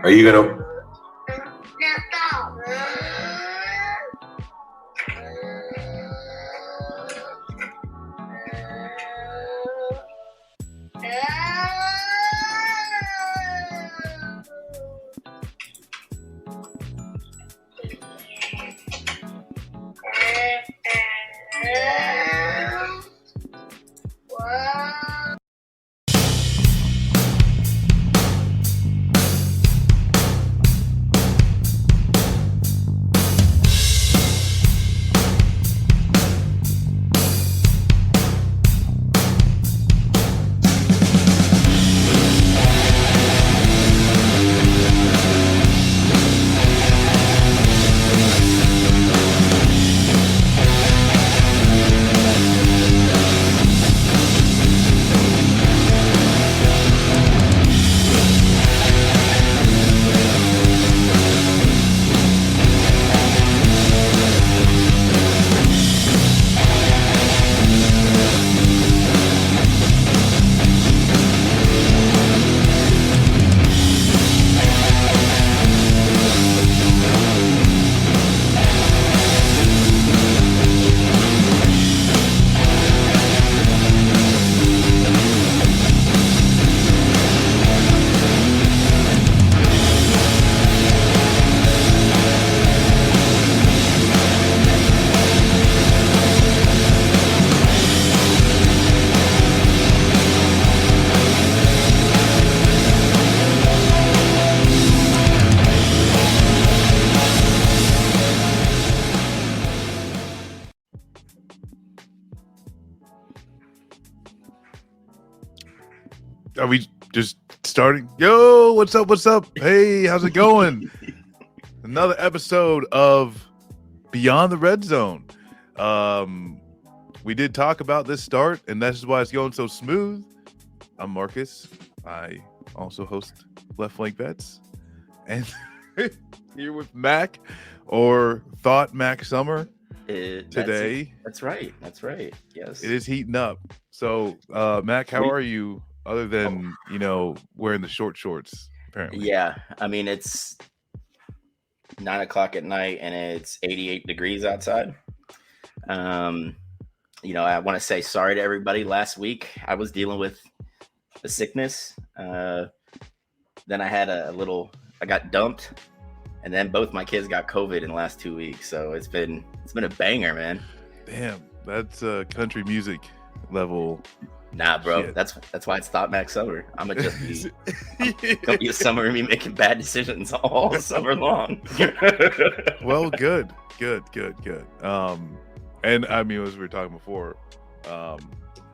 Are you gonna? Are we just starting? Yo, what's up? What's up? Hey, how's it going? Another episode of Beyond the Red Zone. We did talk about this start, and that's why it's going so smooth. I'm Marcus. I also host Left Flank Bets, and here with Mac, or Thought Mac Summer today. That's right. Yes, it is heating up. So, Mac, how are you? Other than, wearing the short shorts, apparently. Yeah, I mean, it's 9 o'clock at night and it's 88 degrees outside. I want to say sorry to everybody. Last week, I was dealing with a sickness. Then I had I got dumped, and then both my kids got COVID in the last 2 weeks. So it's been a banger, man. Damn, that's country music level. Nah, bro. Shit. That's why it's Thought Mac Summer. I'm gonna just gonna be a summer of me making bad decisions all summer long. Well, good. And I mean, as we were talking before,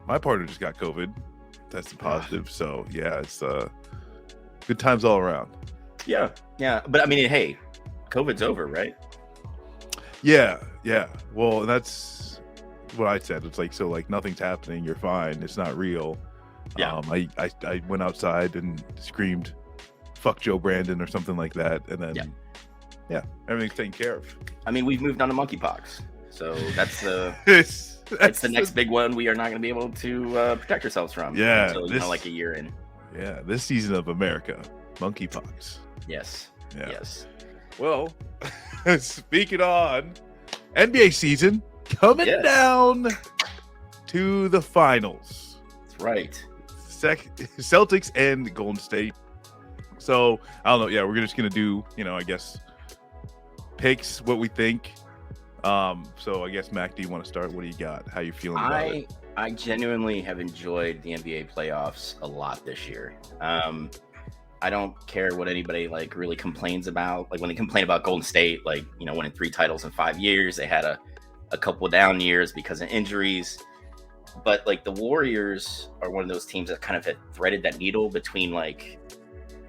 my partner just got COVID, tested positive. So yeah, it's good times all around. Yeah. But I mean, hey, COVID's over, right? Yeah. Well, that's what I said. It's like nothing's happening, you're fine, it's not real. I went outside and screamed fuck Joe Brandon or something like that, and then everything's taken care of. I mean, we've moved on to monkeypox, so that's the that's the next big one we are not going to be able to protect ourselves from until like a year in. This season of America, monkeypox. Yes. Well, speaking on NBA season coming down to the finals. That's right. Celtics and Golden State. So, I don't know. Yeah, we're just going to do, I guess, picks, what we think. So, I guess, Mac, do you want to start? What do you got? How you feeling about it? I genuinely have enjoyed the NBA playoffs a lot this year. I don't care what anybody really complains about. Like when they complain about Golden State, winning 3 titles in 5 years, they had a couple down years because of injuries, but the Warriors are one of those teams that kind of had threaded that needle between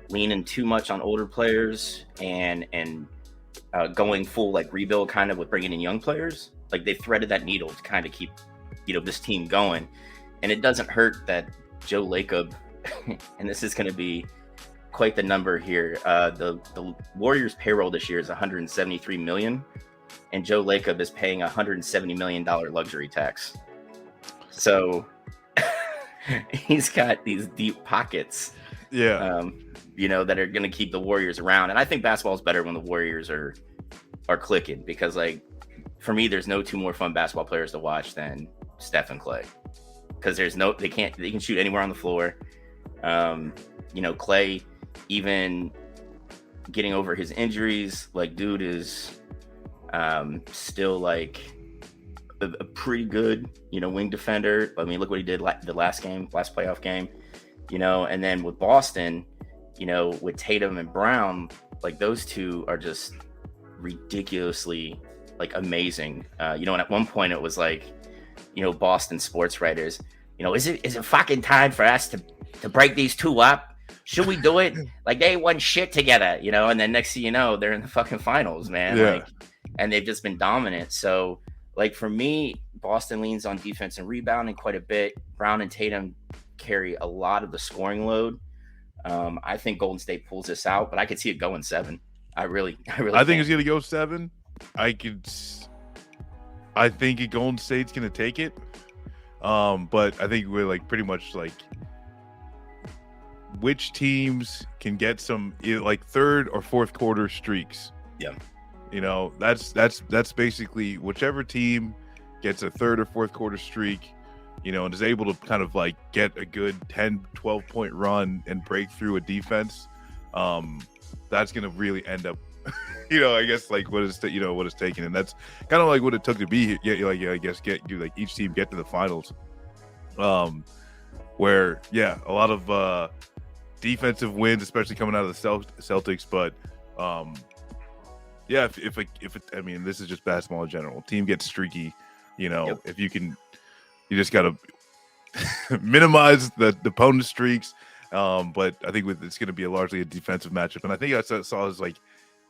leaning too much on older players and going full rebuild kind of with bringing in young players. They threaded that needle to kind of keep this team going, and it doesn't hurt that Joe Lacob, and this is going to be quite the number here. The Warriors payroll this year is $173 million. And Joe Lacob is paying $170 million luxury tax. So he's got these deep pockets. Yeah. that are going to keep the Warriors around. And I think basketball is better when the Warriors are clicking, because like for me, there's no two more fun basketball players to watch than Steph and Clay, because they can shoot anywhere on the floor. Clay, even getting over his injuries, like dude is still like a pretty good, wing defender. I mean, look what he did the last playoff game, and then with Boston, with Tatum and Brown, like those two are just ridiculously like amazing. And at one point it was like, Boston sports writers, is it fucking time for us to break these two up? Should we do it? Like they won shit together, and then next thing you know, they're in the fucking finals, man. Yeah. Like, and they've just been dominant. So like for me, Boston leans on defense and rebounding quite a bit. Brown and Tatum carry a lot of the scoring load. I think Golden State pulls this out, but I could see it going 7. I think it's gonna go 7. I think Golden State's gonna take it. But I think we're like pretty much like which teams can get some like third or fourth quarter streaks. Yeah. That's basically whichever team gets a third or fourth quarter streak, and is able to kind of like get a good 10, 12 point run and break through a defense. That's going to really end up, I guess like what is taken. And that's kind of like what it took to be here. I guess each team get to the finals. Where, a lot of defensive wins, especially coming out of the Celtics. But, I mean, this is just basketball in general. Team gets streaky, Yep. If you just got to minimize the opponent's streaks. But I think it's going to be largely a defensive matchup. And I think I saw is like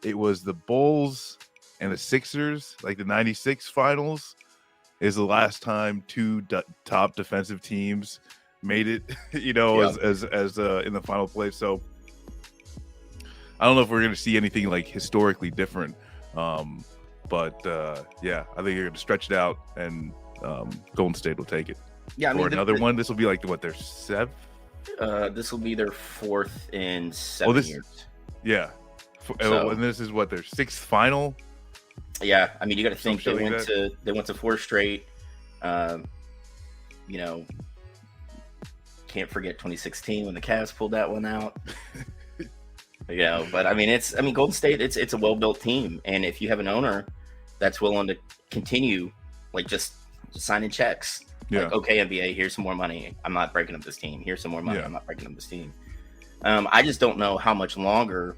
it was the Bulls and the Sixers, like the 96 finals is the last time two top defensive teams made it, as in the final place. So I don't know if we're going to see anything like historically different. But I think you're going to stretch it out and Golden State will take it. Yeah, I mean, another one. This will be like their 7th. This will be their 4th in 7 years. Yeah. And this is their 6th final. Yeah, I mean, you got to think they went to 4 straight. Can't forget 2016 when the Cavs pulled that one out. But I mean, Golden State. It's a well-built team, and if you have an owner that's willing to continue, like just signing checks. Yeah. Like, okay, NBA, here's some more money. I'm not breaking up this team. Here's some more money. I'm not breaking up this team. I just don't know how much longer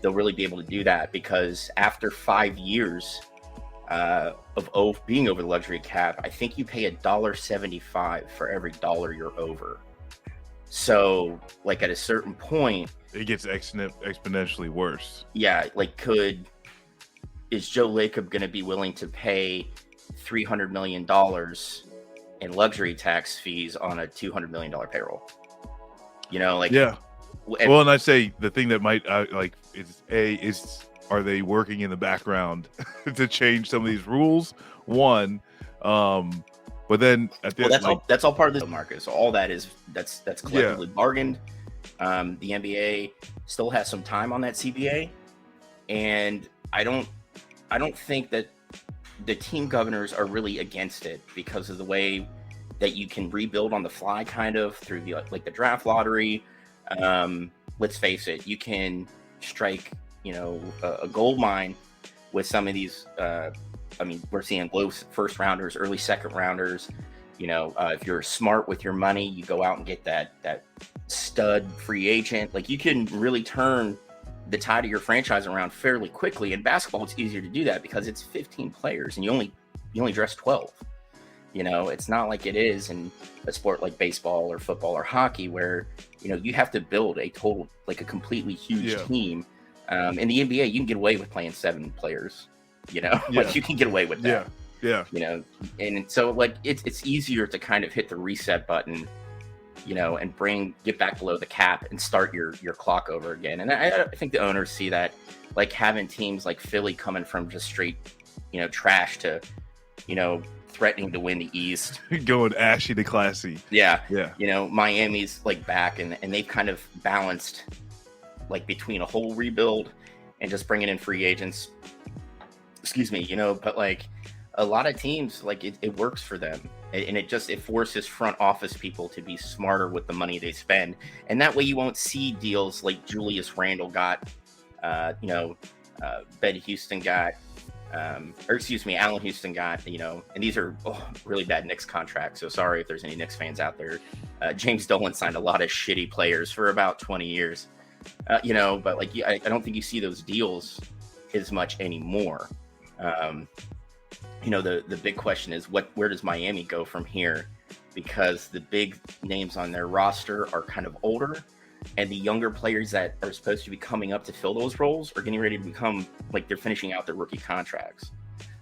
they'll really be able to do that, because after 5 years of being over the luxury cap, I think you pay $1.75 for every dollar you're over. So, like at a certain point, it gets exponentially worse. Yeah, like is Joe Lacob going to be willing to pay $300 million in luxury tax fees on a $200 million payroll? Yeah. Well, and I say the thing that might is are they working in the background to change some of these rules? One, but then that's all part of the market. So all that's collectively bargained. The NBA still has some time on that CBA, and I don't think that the team governors are really against it because of the way that you can rebuild on the fly, kind of through the draft lottery. Let's face it, you can strike, a gold mine with some of these. We're seeing low first rounders, early second rounders. If you're smart with your money, you go out and get that stud free agent. Like, you can really turn the tide of your franchise around fairly quickly. In basketball, it's easier to do that because it's 15 players and you only dress 12. It's not like it is in a sport like baseball or football or hockey where, you have to build a total, like a completely huge team. In the NBA, you can get away with playing 7 players, like you can get away with that. Yeah. And so like, it's easier to kind of hit the reset button, and get back below the cap and start your clock over again. And I think the owners see that, like having teams like Philly coming from just straight, trash to, threatening to win the East. Going ashy to classy. Yeah. Miami's like back and they've kind of balanced like between a whole rebuild and just bringing in free agents. Excuse me, but like a lot of teams, like it works for them, and it forces front office people to be smarter with the money they spend, and that way you won't see deals like Julius Randle got, Ben Houston got, Allen Houston got, and these are really bad Knicks contracts. So sorry if there's any Knicks fans out there. James Dolan signed a lot of shitty players for about 20 years, but like I don't think you see those deals as much anymore. The big question is where does Miami go from here? Because the big names on their roster are kind of older, and the younger players that are supposed to be coming up to fill those roles are getting ready to become like they're finishing out their rookie contracts.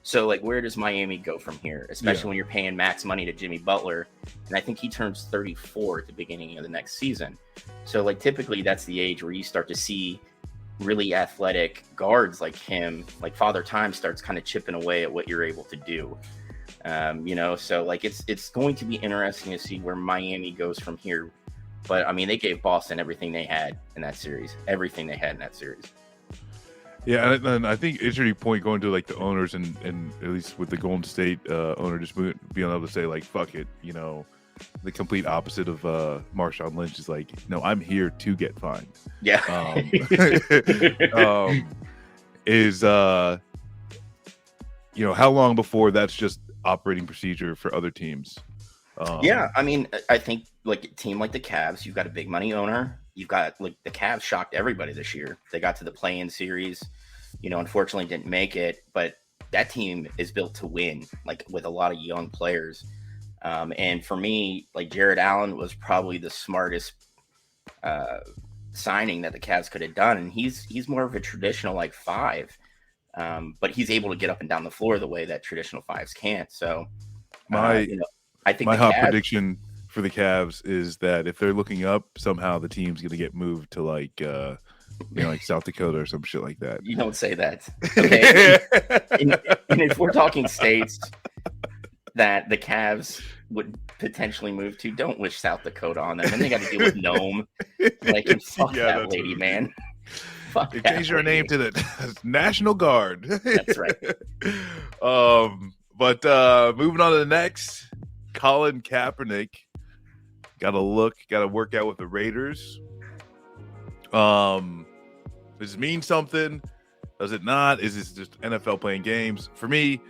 So like, where does Miami go from here? Especially when you're paying max money to Jimmy Butler, and I think he turns 34 at the beginning of the next season. So like, typically that's the age where you start to see really athletic guards like him, like Father Time starts kind of chipping away at what you're able to do. So like it's going to be interesting to see where Miami goes from here. But I mean, they gave Boston everything they had in that series. Yeah, and I think interesting point going to like the owners and at least with the Golden State owner just being able to say like, fuck it, the complete opposite of Marshawn Lynch is like, no, I'm here to get fined. Yeah. Is how long before that's just operating procedure for other teams? Yeah, I mean, I think like a team like the Cavs, you've got a big money owner. You've got like the Cavs shocked everybody this year. They got to the play-in series, unfortunately didn't make it, but that team is built to win, like with a lot of young players. And for me, like Jared Allen was probably the smartest signing that the Cavs could have done, and he's more of a traditional like five, but he's able to get up and down the floor the way that traditional fives can't. So, I think my hot prediction for the Cavs is that if they're looking up, somehow the team's going to get moved to like like South Dakota or some shit like that. You don't say that. Okay. and if we're talking states that the Cavs would potentially move to, don't wish South Dakota on them. And they got to deal with Nome. Like, fuck that lady, man. Fuck that. Change your name to the National Guard. That's right. But moving on to the next, Colin Kaepernick got to work out with the Raiders. Does it mean something? Does it not? Is this just NFL playing games? For me,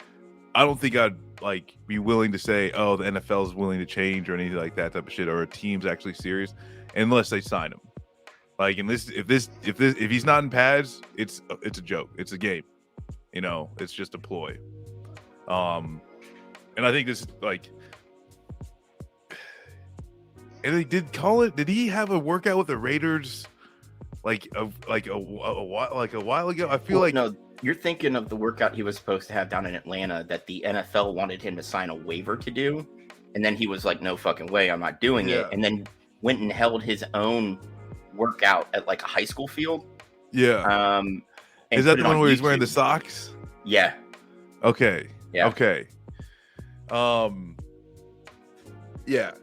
I don't think I'd like be willing to say, oh, the NFL is willing to change or anything like that type of shit, or a team's actually serious, unless they sign him. Like, if he's not in pads, it's a joke. It's a game. It's just a ploy. And I think this like, and did he have a workout with the Raiders like a while ago? I feel no, you're thinking of the workout he was supposed to have down in Atlanta that the NFL wanted him to sign a waiver to do, and then he was like, no fucking way, I'm not doing it, and then went and held his own workout at like a high school field. Yeah. Is that the one where he's wearing the socks? Yeah. Okay. Yeah. Okay.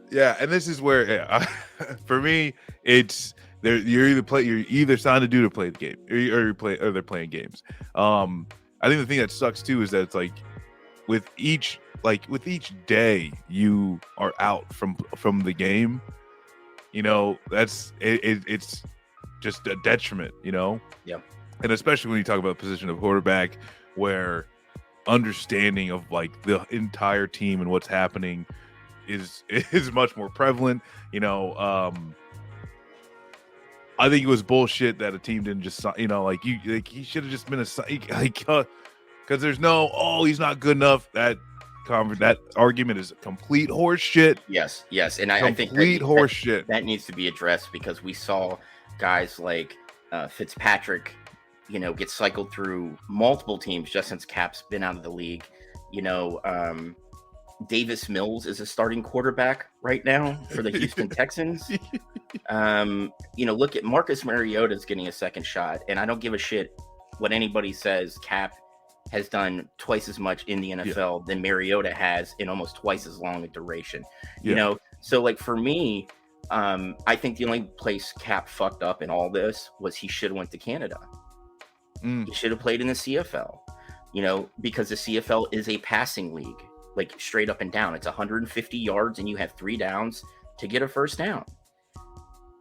Yeah, and this is where for me it's you're either signed to do to play the game or they're playing games. I think the thing that sucks too is that it's like with each day you are out from the game, that's it's just a detriment, Yep. And especially when you talk about position of quarterback, where understanding of like the entire team and what's happening is much more prevalent. I think it was bullshit that a team didn't just he should have just been because there's no he's not good enough. That argument is complete horse shit. Yes, and I think complete horse shit that needs to be addressed, because we saw guys like Fitzpatrick, get cycled through multiple teams just since Cap's been out of the league. Davis Mills is a starting quarterback right now for the Houston Texans. Look at Marcus Mariota's getting a second shot, and I don't give a shit what anybody says. Cap has done twice as much in the NFL than Mariota has in almost twice as long a duration. So like for me, I think the only place Cap fucked up in all this was he should have went to Canada. He should have played in the CFL, because the CFL is a passing league, like straight up and down. It's 150 yards and you have 3 downs to get a first down.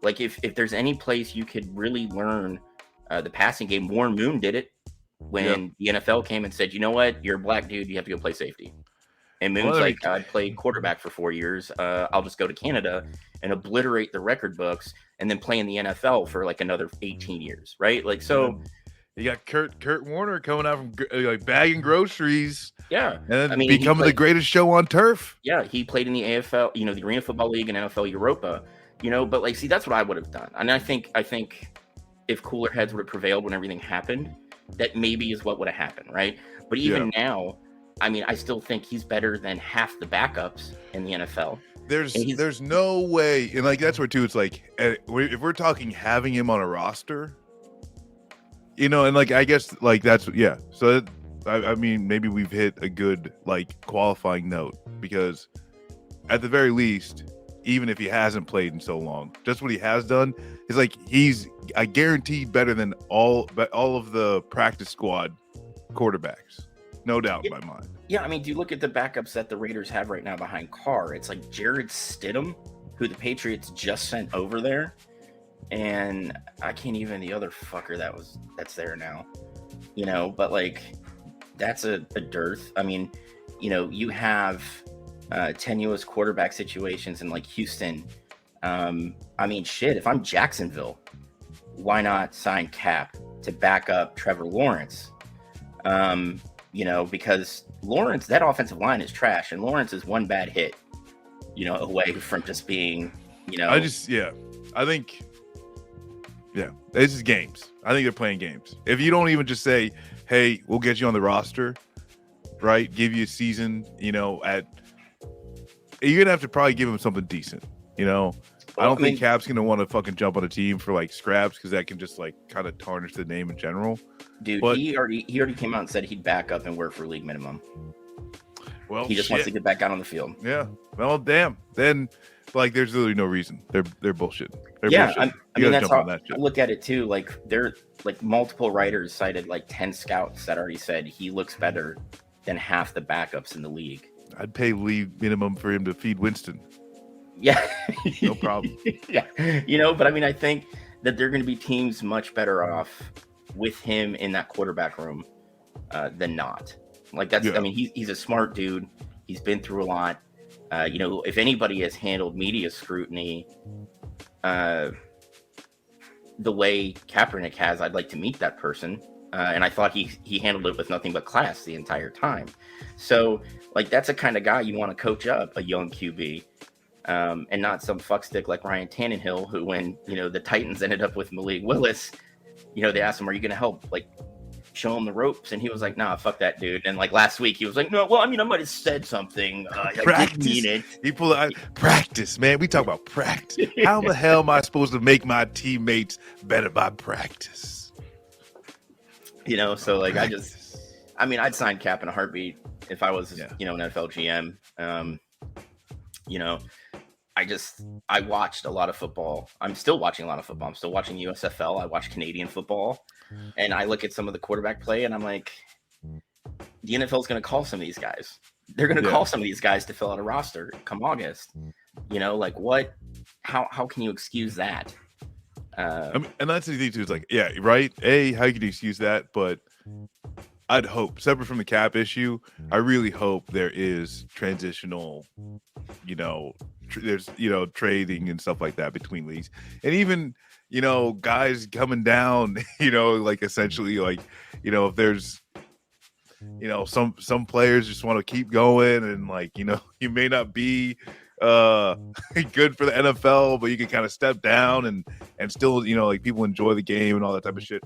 Like if there's any place you could really learn the passing game, Warren Moon did it when the NFL came and said, you know what, you're a black dude, you have to go play safety. And Moon's I played quarterback for 4 years. I'll just go to Canada and obliterate the record books and then play in the NFL for like another 18 years, right? Like, so you got Kurt Warner coming out from like bagging groceries. Yeah. And then becoming the greatest show on turf. Yeah. He played in the AFL, the Arena Football League and NFL Europa, but like, see, that's what I would have done. And I think if cooler heads would have prevailed when everything happened, that maybe is what would have happened. Right. But even now, I mean, I still think he's better than half the backups in the NFL. There's no way. And like, that's where too, it's like, if we're talking having him on a roster, and like, I guess like that's, So I mean, maybe we've hit a good like qualifying note, because at the very least, even if he hasn't played in so long, just what he has done is like, I guaranteed better than all of the practice squad quarterbacks. No doubt in my mind. Yeah, I mean, do you look at the backups that the Raiders have right now behind Carr? It's like Jared Stidham, who the Patriots just sent over there, and I can't even the other fucker that's there now. But like, that's a dearth. I mean, you have tenuous quarterback situations in like Houston. I mean, shit, if I'm Jacksonville, why not sign Cap to back up Trevor Lawrence? Because Lawrence, that offensive line is trash, and Lawrence is one bad hit, away from just being, I think, this is games. I think they're playing games. If you don't even just say, hey, we'll get you on the roster, right? Give you a season, you're going to have to probably give him something decent, I don't think Cap's going to want to fucking jump on a team for like scraps, because that can just like kind of tarnish the name in general. Dude, he already came out and said he'd back up and work for league minimum. Well, he just wants to get back out on the field. Yeah. Well, damn. Then, like, there's literally no reason. They're bullshit. I mean, that's how I look at it too. Like, they're like multiple writers cited like 10 scouts that already said he looks better than half the backups in the league. I'd pay league minimum for him to feed Winston. Yeah. No problem. Yeah. But I mean, I think that they're going to be teams much better off with him in that quarterback room than not. Like, that's, I mean, he's a smart dude. He's been through a lot. If anybody has handled media scrutiny the way Kaepernick has, I'd like to meet that person. And I thought he handled it with nothing but class the entire time. So, like, that's the kind of guy you want to coach up, a young QB. And not some fuckstick like Ryan Tannehill, who, when, the Titans ended up with Malik Willis, they asked him, are you going to help, like, show him the ropes? And he was like, nah, fuck that dude. And like last week, he was like, no, well, I mean, I might have said something. I didn't mean it. He pulled out practice, man. We talk about practice. How the hell am I supposed to make my teammates better by practice? So like, I'd sign Cap in a heartbeat if I was, an NFL GM. I watched a lot of football. I'm still watching a lot of football. I'm still watching USFL. I watch Canadian football, and I look at some of the quarterback play, and I'm like, the NFL is going to call some of these guys. They're going to call some of these guys to fill out a roster come August. Like what? How can you excuse that? I mean, and that's the thing too. It's like, yeah, right. How can you excuse that? But I'd hope, separate from the Cap issue, I really hope there is transitional, there's, trading and stuff like that between leagues. And even, guys coming down, like essentially like, if there's, some players just want to keep going, and like, you may not be good for the NFL, but you can kind of step down and still, like, people enjoy the game and all that type of shit.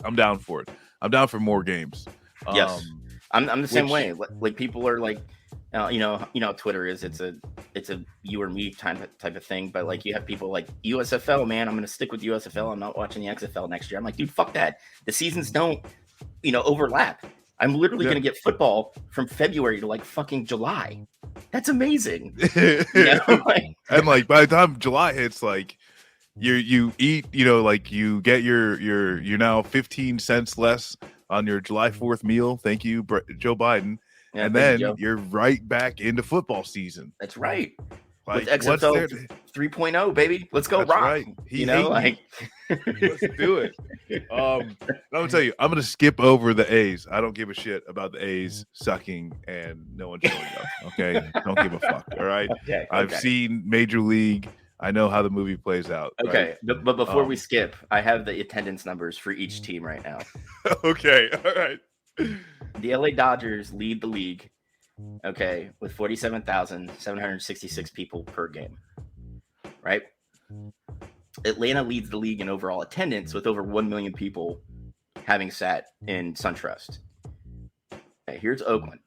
I'm down for it. I'm down for more games. Yes, I'm the same way. Like, people are like, Twitter is, it's a you or me type of thing. But like, you have people like USFL, man, I'm going to stick with USFL. I'm not watching the XFL next year. I'm like, dude, fuck that. The seasons don't, overlap. I'm literally going to get football from February to like fucking July. That's amazing. And like by the time July hits, like you eat, like you get you're now 15 cents less on your July 4th meal. Thank you, Joe Biden. Yeah, and then you're right back into football season. That's right. Like, with XFL 3.0, baby. Let's go. That's rock. Right. Let's do it. I'm gonna tell you, I'm gonna skip over the A's. I don't give a shit about the A's sucking and no one showing up. Okay, don't give a fuck. All right. Okay. I've seen Major League. I know how the movie plays out. Okay, right? But before we skip, I have the attendance numbers for each team right now. Okay. All right. The LA Dodgers lead the league. Okay, with 47,766 people per game. Right? Atlanta leads the league in overall attendance with over 1 million people having sat in SunTrust. Okay, here's Oakland.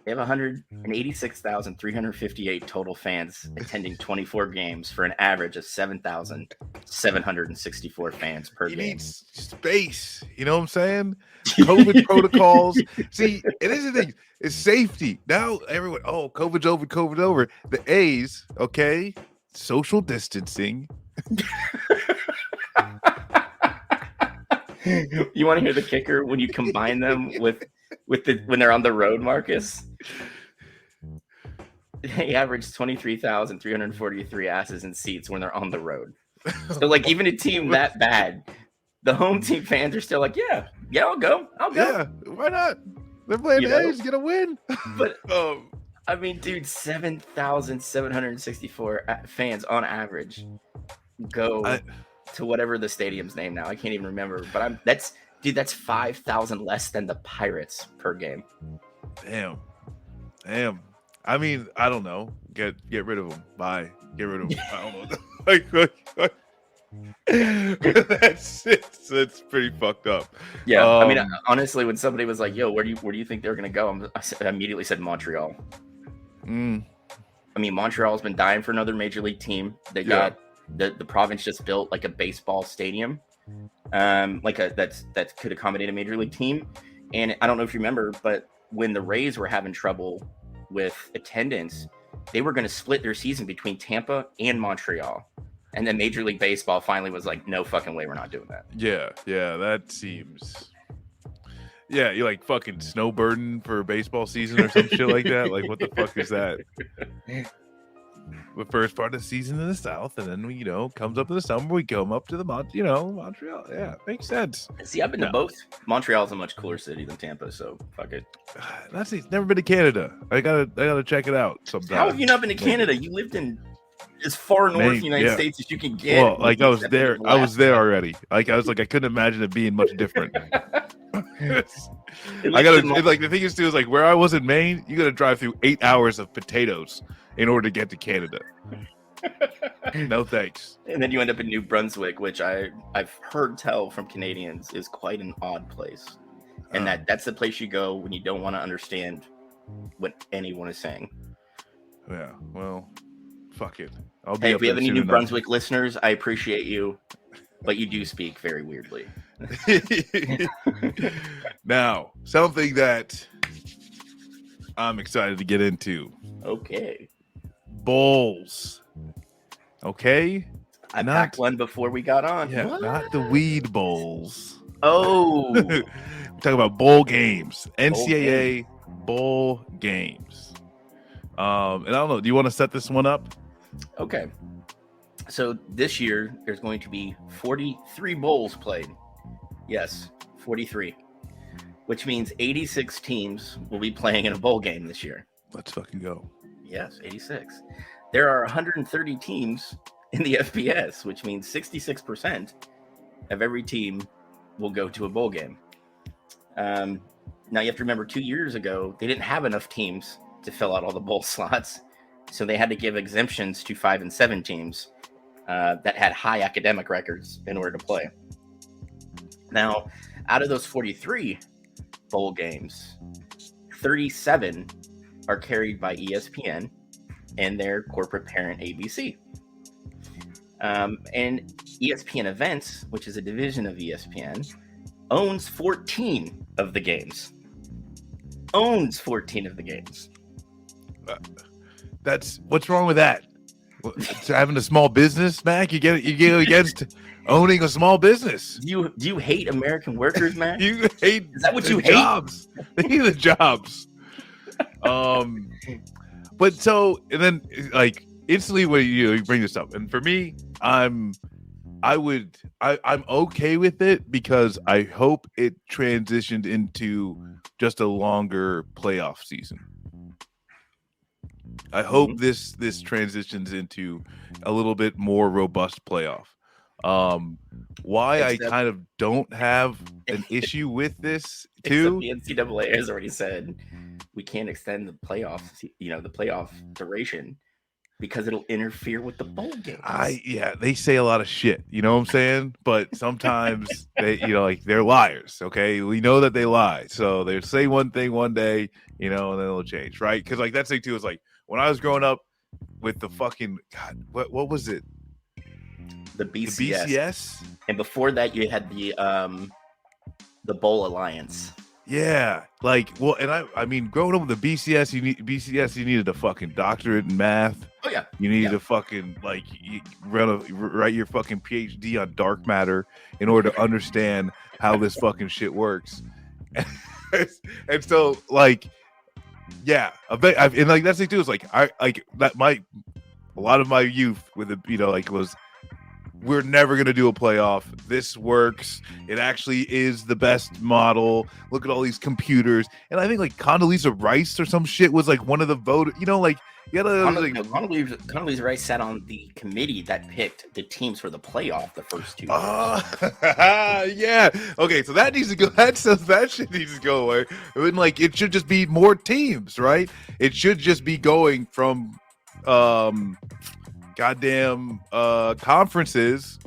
They have 186,358 total fans attending 24 games for an average of 7,764 fans per game. You need space. You know what I'm saying? COVID protocols. See, it is the thing. It's safety. Now everyone, COVID's over. The A's, okay, social distancing. You want to hear the kicker when you combine them with when they're on the road, Marcus? They average 23,343 asses in seats when they're on the road. So, like, even a team that bad, the home team fans are still like, yeah, I'll go. Yeah, why not? They're playing the A's, get a win. But I mean, dude, 7,764 fans on average go to whatever the stadium's name now. I can't even remember, but that's 5,000 less than the Pirates per game. Damn. I mean, I don't know. Get rid of them. Bye. Get rid of them. I don't know. That's it's pretty fucked up. Yeah, I mean, honestly, when somebody was like, "Yo, where do you think they're gonna go?" I immediately said Montreal. I mean, Montreal's been dying for another major league team. They got the province just built like a baseball stadium, that could accommodate a major league team. And I don't know if you remember, but when the Rays were having trouble with attendance, they were going to split their season between Tampa and Montreal. And then Major League Baseball finally was like, no fucking way, we're not doing that. Yeah, that seems... Yeah, you're like fucking snowbirding for baseball season or some shit like that. Like, what the fuck is that? The first part of the season in the South, and then we, comes up in the summer, we come up to the Montreal. Yeah, makes sense. See, I've been to both. Montreal's a much cooler city than Tampa, so fuck it. Never been to Canada. I gotta check it out sometime. How have you not been to Canada? You lived in as far north in the United States as you can get. Well, like I was there already. Like I was like, I couldn't imagine it being much different. The thing is too is like where I was in Maine, you gotta drive through 8 hours of potatoes in order to get to Canada. No thanks. And then you end up in New Brunswick, which I've heard tell from Canadians is quite an odd place. And that's the place you go when you don't want to understand what anyone is saying. Yeah, well, fuck it. Hey, if we have any New Brunswick listeners, I appreciate you, but you do speak very weirdly. Now, something that I'm excited to get into. Okay. Bowls. Okay? I packed one before we got on. Yeah, not the weed bowls. Oh. We're talking about bowl games. NCAA bowl games. And I don't know, do you want to set this one up? Okay. So this year, there's going to be 43 bowls played. Yes, 43. Which means 86 teams will be playing in a bowl game this year. Let's fucking go. Yes, 86. There are 130 teams in the FBS, which means 66% of every team will go to a bowl game. Now, you have to remember 2 years ago, they didn't have enough teams to fill out all the bowl slots. So they had to give exemptions to 5 and 7 teams that had high academic records in order to play. Now, out of those 43 bowl games, 37 are carried by ESPN and their corporate parent ABC. And ESPN Events, which is a division of ESPN, owns 14 of the games. Owns 14 of the games. That's what's wrong with that? Having a small business, Mac? You get against owning a small business. Do you hate American workers, Mac? You hate Is that what you jobs? They hate the jobs. But so and then like instantly when you bring this up, and for me, I'm okay with it because I hope it transitioned into just a longer playoff season. I hope this transitions into a little bit more robust playoff. Why I kind of don't have an issue with this too. The NCAA has already said we can't extend the playoffs, the playoff duration because it'll interfere with the bowl games. They say a lot of shit, you know what I'm saying? But sometimes they, like they're liars. Okay, we know that they lie, so they say one thing one day, and then it'll change, right? Because like that thing too is like when I was growing up with the fucking what was it? The BCS. And before that, you had the Bowl Alliance. Yeah, and I mean, growing up with the BCS, you needed a fucking doctorate in math. Oh yeah, you needed to fucking write your fucking PhD on dark matter in order to understand how this fucking shit works. And so and like that's the thing too. Is like a lot of my youth with the was. We're never going to do a playoff. This works. It actually is the best model. Look at all these computers. And I think like Condoleezza Rice or some shit was like one of the voters, Condoleezza Rice sat on the committee that picked the teams for the playoff the first 2 years. Yeah. Okay, so that needs to go. That shit needs to go away. I mean, like it should just be more teams, right? It should just be going from goddamn conferences,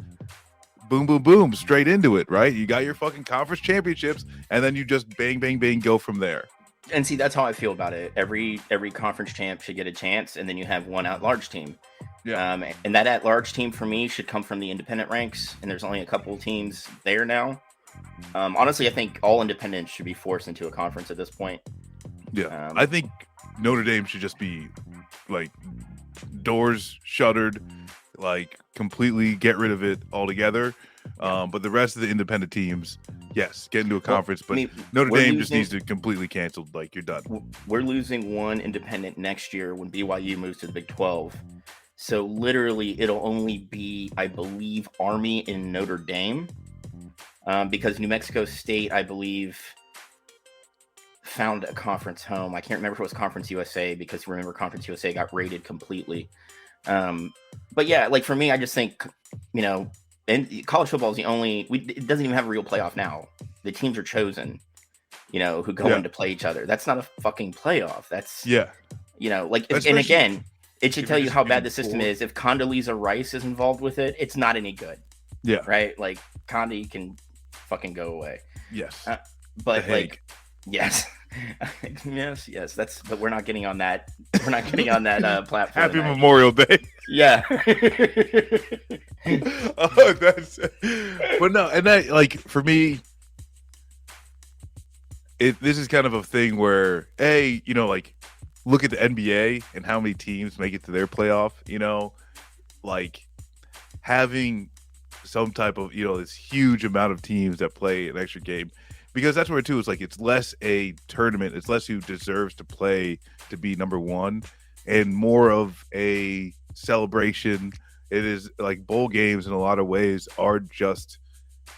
boom, boom, boom, straight into it, right? You got your fucking conference championships, and then you just bang, bang, bang, go from there. And see, that's how I feel about it. Every conference champ should get a chance, and then you have one at-large team. Yeah. And that at-large team for me should come from the independent ranks, and there's only a couple of teams there now. Honestly, I think all independents should be forced into a conference at this point. Yeah, I think Notre Dame should just be like doors shuttered, like completely get rid of it altogether. But the rest of the independent teams, yes, get into a conference. But Notre Dame just needs to completely cancel. Like you're done. We're losing one independent next year when BYU moves to the Big 12. So literally, it'll only be, I believe, Army and Notre Dame, because New Mexico State, I believe, found a conference home. I can't remember if it was Conference USA, because remember Conference USA got raided completely. But yeah, like for me, I just think, and college football is it doesn't even have a real playoff now. The teams are chosen, who go in to play each other. That's not a fucking playoff. That's, and again, it should tell you how bad the system is. If Condoleezza Rice is involved with it, it's not any good. Yeah. Right? Like, Condi can fucking go away. Yes. But like, yes. yes. But we're not getting on that. We're not getting on that platform. Happy Memorial Day. Yeah. But no, and that, like, for me, this is kind of a thing where, like, look at the NBA and how many teams make it to their playoff. Like having some type of this huge amount of teams that play an extra game. Because that's where too, it's like it's less a tournament, it's less who deserves to play to be number one, and more of a celebration. It is like bowl games in a lot of ways are just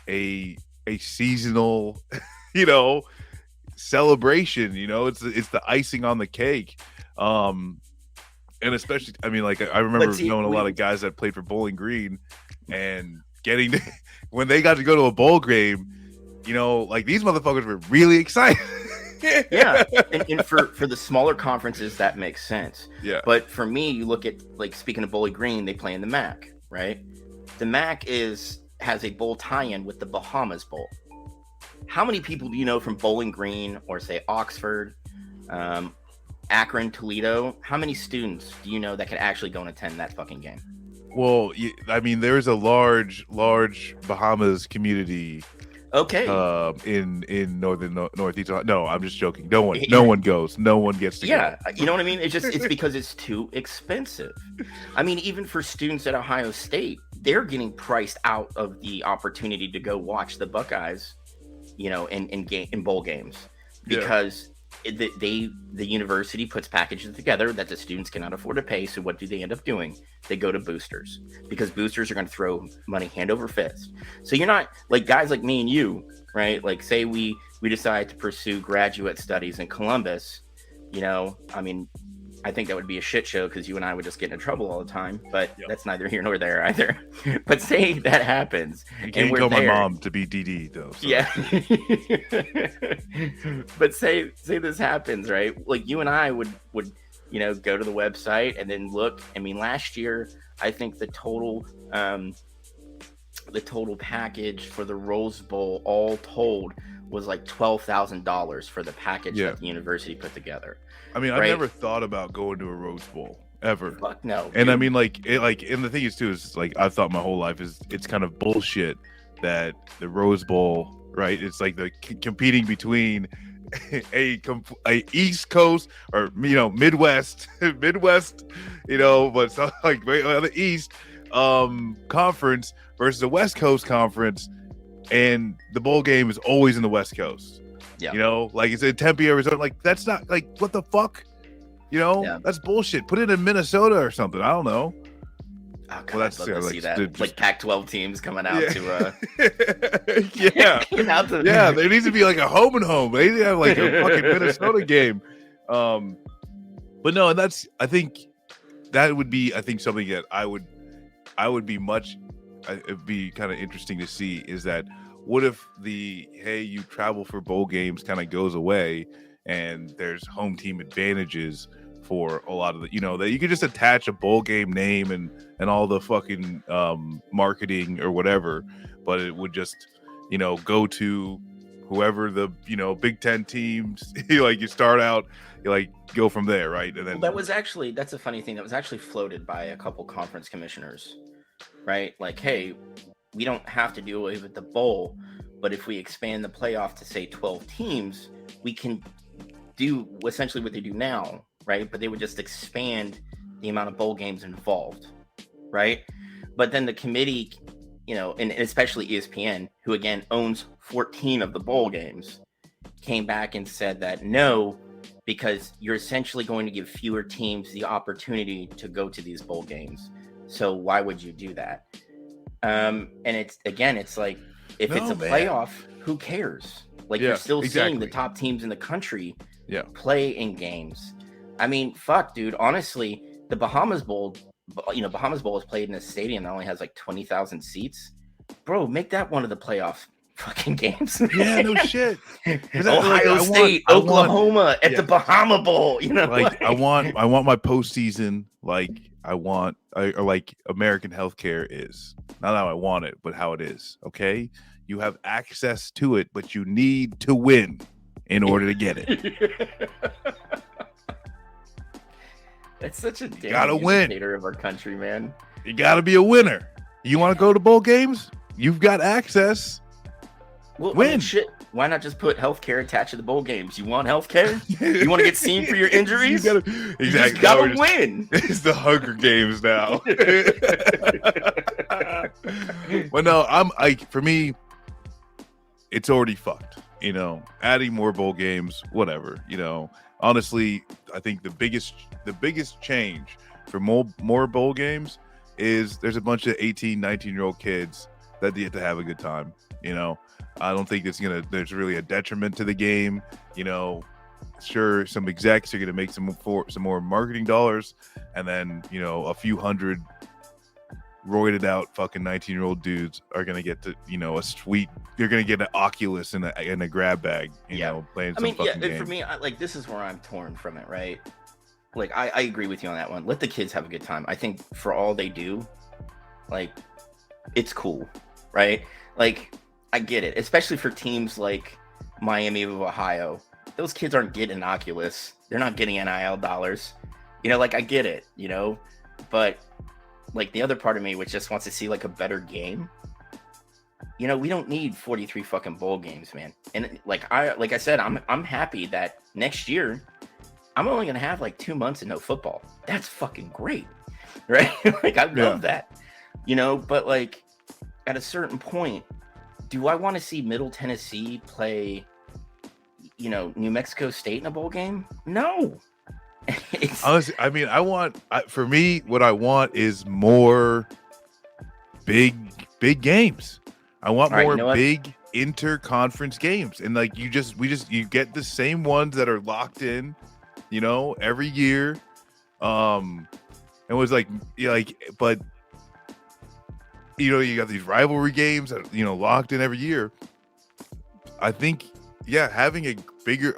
a seasonal, celebration. It's the icing on the cake. And especially, I mean, like I remember knowing a lot of guys that played for Bowling Green and getting to, when they got to go to a bowl game. Like these motherfuckers were really excited. Yeah, and for the smaller conferences, that makes sense. Yeah. But for me, you look at, like, speaking of Bowling Green, they play in the MAC, right? The MAC has a bowl tie-in with the Bahamas Bowl. How many people do you know from Bowling Green or say Oxford, Akron, Toledo? How many students do you know that could actually go and attend that fucking game? Well, I mean, there's a large Bahamas community Okay. In northeast. No, I'm just joking. No one goes. No one gets to go. Yeah, you know what I mean? It's because it's too expensive. I mean, even for students at Ohio State, they're getting priced out of the opportunity to go watch the Buckeyes, in bowl games, because the university puts packages together that the students cannot afford to pay. So what do they end up doing? They go to boosters, because boosters are going to throw money hand over fist. So you're not like guys like me and you, right? Like, say we decide to pursue graduate studies in Columbus. I mean, I think that would be a shit show, because you and I would just get into trouble all the time. But that's neither here nor there either. But say that happens, you can't tell my mom to be DD though. So. Yeah. But say this happens, right? Like, you and I would go to the website and then look. I mean, last year, I think the total package for the Rose Bowl, all told, was like $12,000 for the package that the university put together. I mean, I've never thought about going to a Rose Bowl ever. Fuck no. And dude. I mean, and the thing is too, is like, I've thought my whole life it's kind of bullshit that the Rose Bowl, right? It's like the competing between a East Coast or Midwest, but it's not like the East conference versus the West Coast conference, and the bowl game is always in the West Coast. Yeah. Like it's in Tempe, Arizona. Like, that's not, like, what the fuck? That's bullshit. Put it in Minnesota or something. I don't know. Oh, God, I'd love to see that. Like Pac-12 teams coming out to yeah, there needs to be like a home and home. They need to have like a fucking Minnesota game. But no, and that's, I think that would be, something that it'd be kind of interesting to see, is that what if you travel for bowl games kind of goes away, and there's home team advantages for a lot of that you could just attach a bowl game name and all the fucking marketing or whatever, but it would just go to whoever the Big Ten teams you start out, you go from there, right? And then that's a funny thing that was actually floated by a couple conference commissioners, right? Like, hey, we don't have to do away with the bowl, but if we expand the playoff to say 12 teams, we can do essentially what they do now, right? But they would just expand the amount of bowl games involved, right? But then the committee, and especially ESPN, who again owns 14 of the bowl games, came back and said that no, because you're essentially going to give fewer teams the opportunity to go to these bowl games. So why would you do that? And it's like, if it's a playoff, who cares? Like, you're still seeing the top teams in the country play in games. I mean, fuck, dude. Honestly, the Bahamas Bowl is played in a stadium that only has like 20,000 seats. Bro, make that one of the playoff fucking games. Yeah, no shit. Ohio State, Oklahoma at the Bahama Bowl. I want my postseason. I like American healthcare is. Not how I want it, but how it is. Okay, you have access to it, but you need to win in order to get it. That's such a damn indicator of our country, man. You gotta be a winner. You want to go to bowl games? You've got access. Well, win. I mean, shit. Why not just put healthcare attached to the bowl games? You want healthcare? You want to get seen for your injuries? You just gotta win. It's the Hunger Games now. Well, no, for me, it's already fucked. Adding more bowl games, whatever. Honestly, I think the biggest change for more bowl games is there's a bunch of 18, 19-year-old kids that get to have a good time. I don't think there's really a detriment to the game. Sure, some execs are gonna make some more marketing dollars, and then a few hundred roided out fucking 19-year-old dudes are gonna get to you're gonna get an Oculus and a grab bag, playing some fucking game. For me, this is where I'm torn from it, right? Like, I agree with you on that one. Let the kids have a good time. I think for all they do, it's cool, right? Like, I get it, especially for teams like Miami of Ohio. Those kids aren't getting an Oculus. They're not getting NIL dollars. I get it, but the other part of me, which just wants to see a better game, we don't need 43 fucking bowl games, man. And like I said, I'm happy that next year I'm only gonna have like 2 months of no football. That's fucking great, right? Like I love that, But like at a certain point, do I want to see Middle Tennessee play, New Mexico State in a bowl game? No. Honestly, I mean, for me, what I want is more big games. I want more big inter-conference games, and like you get the same ones that are locked in, every year. And it was like, but you got these rivalry games that locked in every year. I think, having a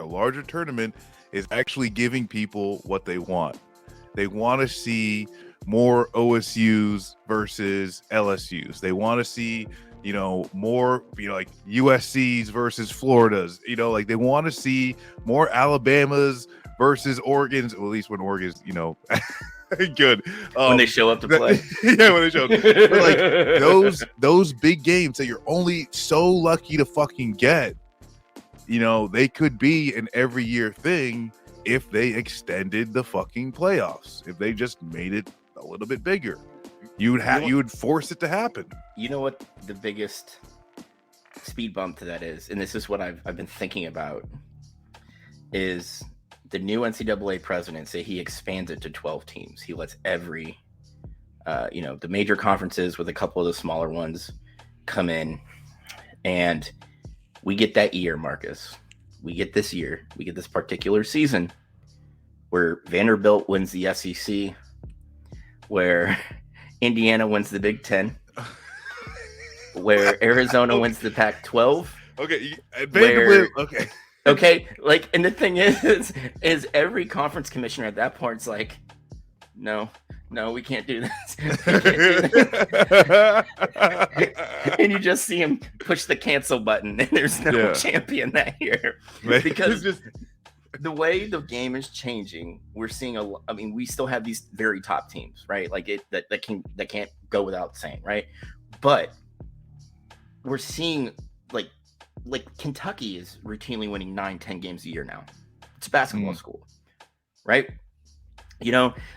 larger tournament is actually giving people what they want. They want to see more OSUs versus LSUs. They want to see, more, like USC's versus Florida's. Like they want to see more Alabamas versus Oregon's. Well, at least when Oregon's, good. When they show up to play. Yeah, when they show up. But like those big games that you're only so lucky to fucking get, they could be an every year thing if they extended the fucking playoffs. If they just made it a little bit bigger, you would force it to happen. You know what the biggest speed bump to that is, and this is what I've been thinking about, is the new NCAA president say he expands it to 12 teams. He lets every, the major conferences with a couple of the smaller ones come in, and we get that year, Marcus. We get this year. We get this particular season where Vanderbilt wins the SEC, where Indiana wins the Big Ten, where Arizona wins the Pac-12. Okay, Vanderbilt. Okay. Okay, like, and the thing is every conference commissioner at that point is like, no, we can't do this. And you just see him push the cancel button, and there's no champion that year. Because the way the game is changing, we're seeing we still have these very top teams, right? Like that can't go without saying, right? But we're seeing like Kentucky is routinely winning 9-10 games a year now. It's a basketball school, right?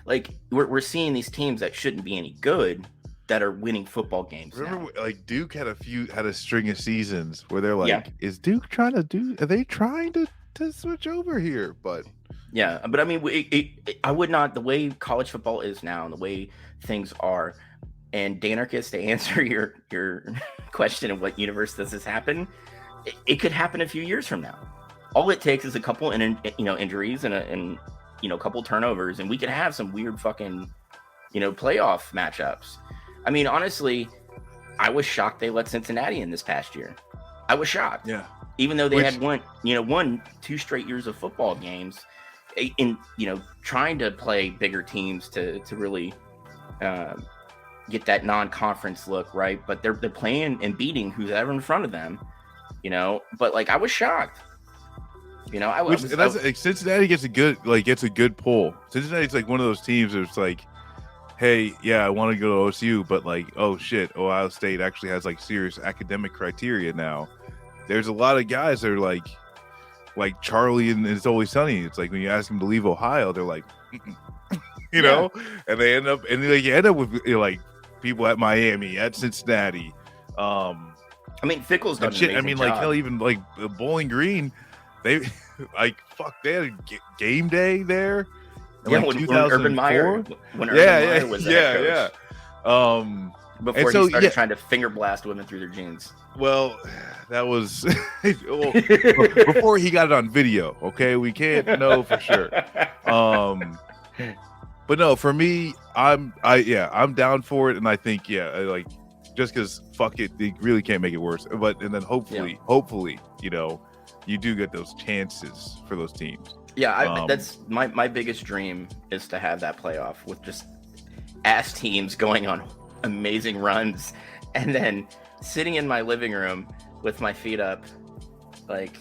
Like we're seeing these teams that shouldn't be any good that are winning football games. Remember, like Duke had a string of seasons where they're like, is Duke are they trying to switch over here? But but I mean, I would not, the way college football is now and the way things are, and Danarchist, to answer your question of what universe does this happen, it could happen a few years from now. All it takes is a couple injuries and a couple turnovers, and we could have some weird fucking playoff matchups. I mean, honestly, I was shocked they let Cincinnati in this past year. I was shocked. Yeah. Even though they had won 2 straight years of football games, in trying to play bigger teams to really get that non-conference look, right? But they're playing and beating who's ever in front of them. But like I was shocked. Cincinnati gets a good pull. Cincinnati's like one of those teams where it's like, hey, I want to go to OSU, but like, oh shit, Ohio State actually has like serious academic criteria now. There's a lot of guys that are like Charlie and It's Always Sunny. It's like when you ask them to leave Ohio, they're like, know, and they end up with like people at Miami, at Cincinnati. I mean, Fickle's done shit. I mean, like hell, even like Bowling Green, they they had a game day there. When Urban Meyer was head coach. Before he started trying to finger blast women through their jeans. Well, that was before he got it on video. Okay, we can't know for sure. But no, for me, I'm down for it, and I think like just because fuck it, they really can't make it worse. And then hopefully, you do get those chances for those teams. Yeah, that's my biggest dream is to have that playoff with just ass teams going on amazing runs, and then sitting in my living room with my feet up, like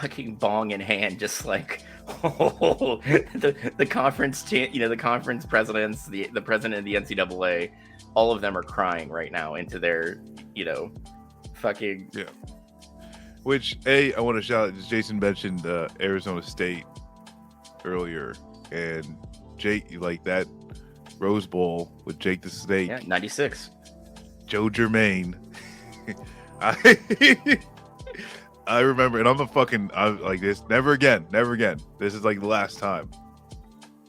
fucking bong in hand, just like the conference, the conference presidents, the president of the NCAA, all of them are crying right now into their, fucking yeah. Which I want to shout out. Jason mentioned Arizona State earlier, and Jake, like that Rose Bowl with Jake the Snake. Yeah, 96. Joe Germain. I remember, and I'm like this. Never again. This is like the last time.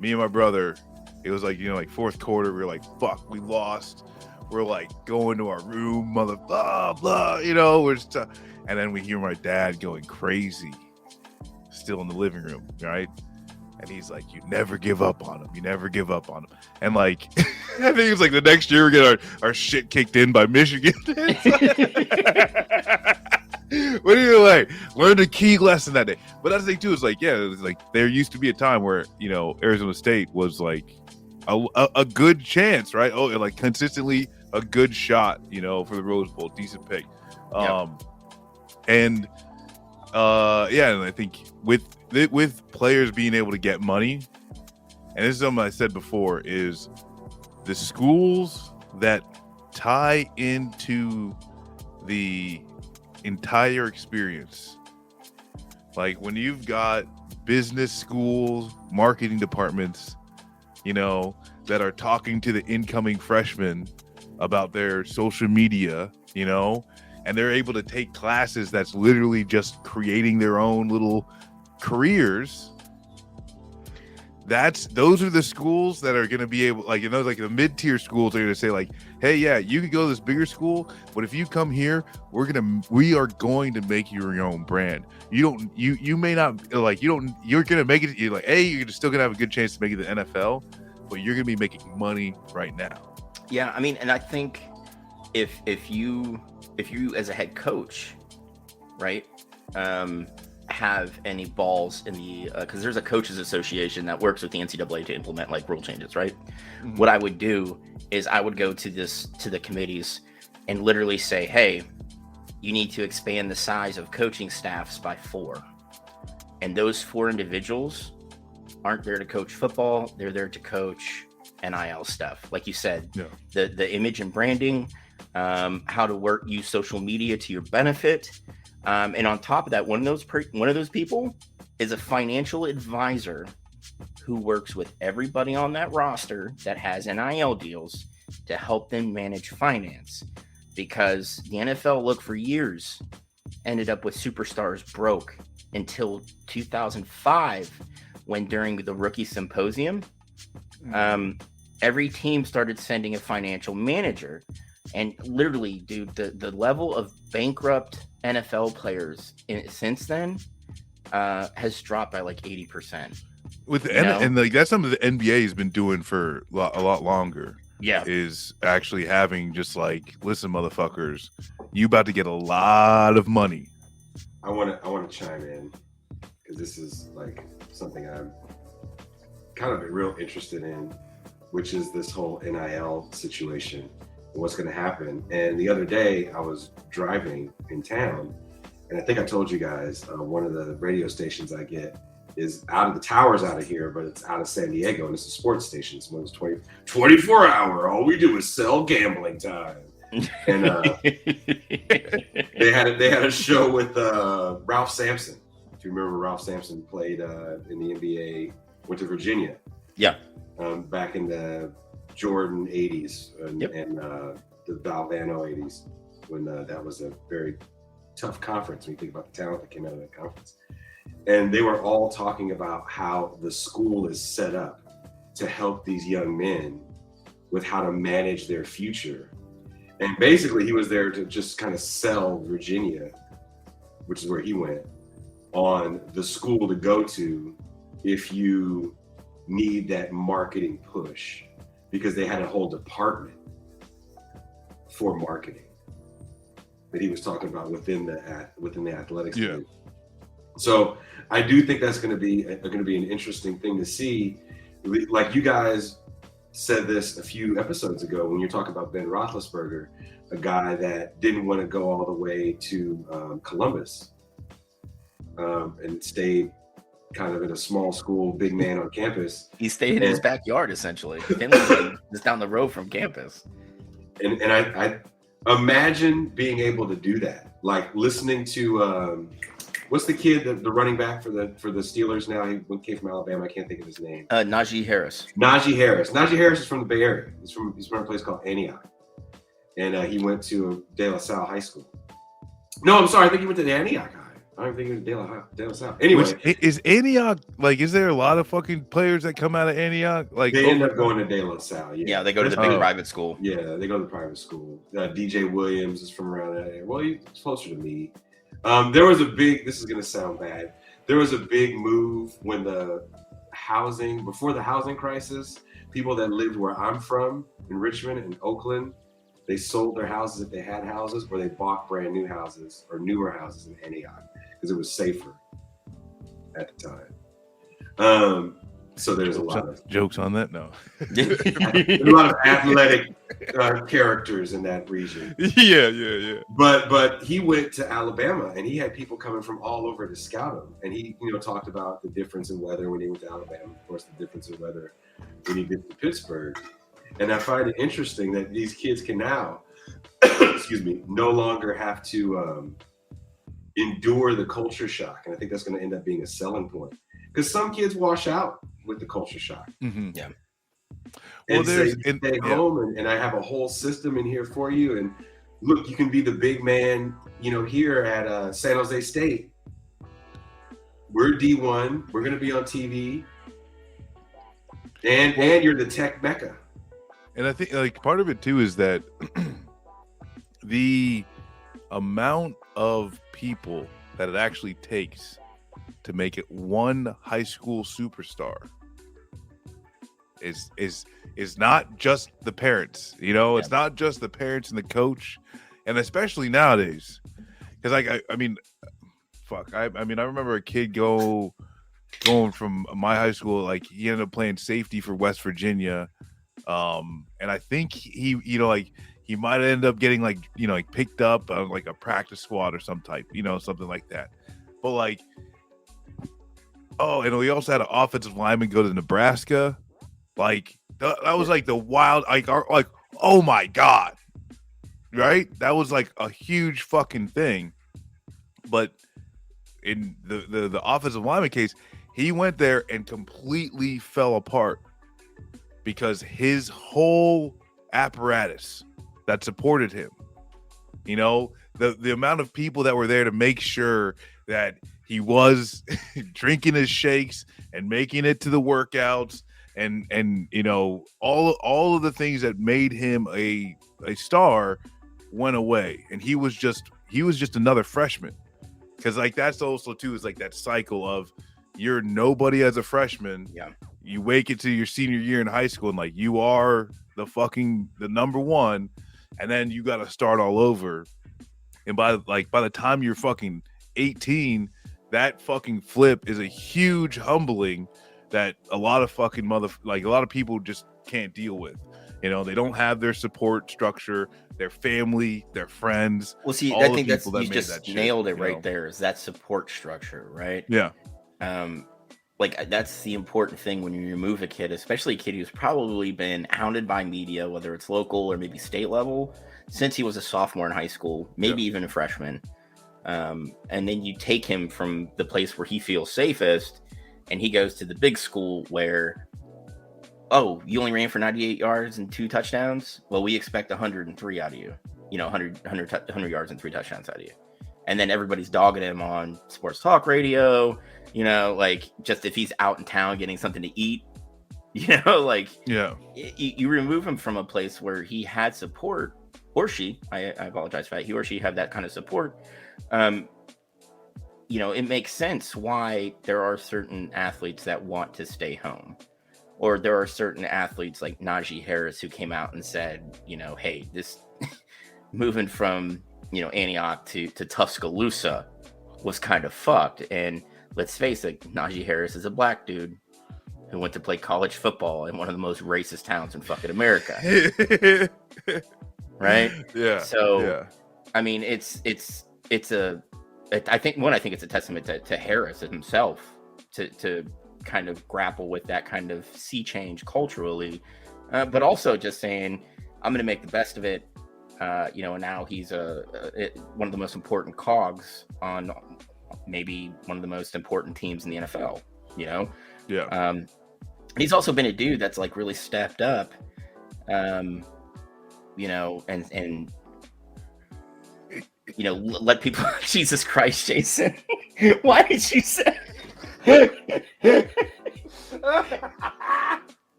Me and my brother, it was like, like fourth quarter. We were like, fuck, we lost. We're like going to our room, mother, blah, blah, we're just, and then we hear my dad going crazy, still in the living room, right? And he's like, you never give up on him. And like, I think it was like the next year we get our shit kicked in by Michigan. What do you like? Learned a key lesson that day. But that's the thing too, is like, yeah, it was like there used to be a time where, Arizona State was like a good chance, right? Oh, like consistently a good shot, for the Rose Bowl, decent pick. And I think with players being able to get money, and this is something I said before, is the schools that tie into the entire experience. Like when you've got business schools, marketing departments, that are talking to the incoming freshmen about their social media, and they're able to take classes that's literally just creating their own little careers. Those are the schools that are going to be able, like, like the mid-tier schools are going to say like, hey, yeah, you could go to this bigger school, but if you come here, we are going to make you your own brand. You may not, like, you're going to make it, you're like, you're still going to have a good chance to make it to the NFL, but you're going to be making money right now. Yeah. I mean, and I think if you as a head coach, right, have any balls in the because there's a coaches association that works with the NCAA to implement like rule changes, right? Mm-hmm. What I would do is I would go to the committees and literally say, hey, you need to expand the size of coaching staffs by 4, and those 4 individuals aren't there to coach football, they're there to coach NIL stuff, like you said. Yeah. The image and branding, how to use social media to your benefit. And on top of that, one of those people is a financial advisor who works with everybody on that roster that has NIL deals to help them manage finance. Because the NFL, look, for years, ended up with superstars broke until 2005, when during the rookie symposium, every team started sending a financial manager. And literally, dude, the level of bankrupt NFL players since then has dropped by like 80%. And like that's something the NBA has been doing for a lot longer. Yeah, is actually having just like, listen, motherfuckers, you about to get a lot of money. I want to chime in because this is like something I'm kind of real interested in, which is this whole NIL situation. What's going to happen. And the other day I was driving in town, and I think I told you guys one of the radio stations I get is out of the towers out of here, but it's out of San Diego, and it's a sports station. It's one of those 24 hour, all we do is sell gambling time. And they had a show with Ralph Sampson. If you remember, Ralph Sampson played in the NBA, went to Virginia. Yeah. Back in the Jordan 80s and the Valvano 80s, when that was a very tough conference when you think about the talent that came out of that conference. And they were all talking about how the school is set up to help these young men with how to manage their future. And basically he was there to just kind of sell Virginia, which is where he went, on the school to go to if you need that marketing push, because they had a whole department for marketing that he was talking about within the athletics. Yeah. So I do think that's going to be an interesting thing to see. Like you guys said this a few episodes ago when you're talking about Ben Roethlisberger, a guy that didn't want to go all the way to Columbus and stayed kind of in a small school, big man on campus. He stayed in his backyard, essentially. Finley was down the road from campus. And I Imagine being able to do that. Like listening to what's the kid, the running back for the Steelers now? He came from Alabama. I can't think of his name. Najee Harris. Najee Harris. Najee Harris is from the Bay Area. He's from a place called Antioch, and he went to De La Salle High School. No, I'm sorry. I think he went to the Antioch High. I don't think he was De La Salle. Anyway, is Antioch like? Is there a lot of fucking players that come out of Antioch? Like they end up going to De La Salle. Yeah, they go to the big private school. Yeah, they go to the private school. DJ Williams is from around that area. Well, he's closer to me. There was a big. This is gonna sound bad. There was a big move when before the housing crisis, people that lived where I'm from in Richmond and Oakland, they sold their houses if they had houses, or they bought brand new houses or newer houses in Antioch because it was safer at the time. So there's a lot of jokes on that. No, there's a lot of athletic characters in that region. Yeah. But he went to Alabama, and he had people coming from all over to scout him. And he, talked about the difference in weather when he went to Alabama. Of course, the difference in weather when he did to Pittsburgh. And I find it interesting that these kids can now, no longer have to endure the culture shock. And I think that's going to end up being a selling point, because some kids wash out with the culture shock. Mm-hmm. Yeah. And stay home, and I have a whole system in here for you. And look, you can be the big man, here at San Jose State. We're D1. We're going to be on TV. And you're the tech mecca. And I think like part of it too is that the amount of people that it actually takes to make it one high school superstar is not just the parents. It's not just the parents and the coach, and especially nowadays, because I mean, I remember a kid going from my high school, like he ended up playing safety for West Virginia, and I think he might end up getting picked up on like a practice squad or some type, something like that. But like, and we also had an offensive lineman go to Nebraska. Like that was like the wild, oh my God, right? That was like a huge fucking thing. But in the offensive lineman case, he went there and completely fell apart because his whole apparatus that supported him, the amount of people that were there to make sure that he was drinking his shakes and making it to the workouts and all of the things that made him a star went away, and he was just another freshman. Because like that's also too is like that cycle of you're nobody as a freshman. Yeah. You wake it to your senior year in high school and like you are the number one, and then you got to start all over. And by the time you're fucking 18, that fucking flip is a huge humbling that a lot of fucking a lot of people just can't deal with. They don't have their support structure, their family, their friends. Well, see, I think that's you just nailed it right there. Is that support structure, right? Yeah. That's the important thing when you remove a kid, especially a kid who's probably been hounded by media, whether it's local or maybe state level, since he was a sophomore in high school, maybe even a freshman. And then you take him from the place where he feels safest, and he goes to the big school where, oh, you only ran for 98 yards and 2 touchdowns? Well, we expect 103 out of you. 100 yards and 3 touchdowns out of you. And then everybody's dogging him on sports talk radio, just if he's out in town getting something to eat, yeah. You remove him from a place where he had support, or she, I apologize for that, he or she had that kind of support. It makes sense why there are certain athletes that want to stay home. Or there are certain athletes like Najee Harris who came out and said, hey, this moving from, Antioch to Tuscaloosa was kind of fucked. And let's face it, Najee Harris is a black dude who went to play college football in one of the most racist towns in fucking America. Right? Yeah. So, yeah. I mean, I think it's a testament to Harris himself to kind of grapple with that kind of sea change culturally, but also just saying, I'm going to make the best of it. And now he's one of the most important cogs on maybe one of the most important teams in the NFL. Yeah. He's also been a dude that's like really stepped up, and let people. Jesus Christ, Jason, why did you say?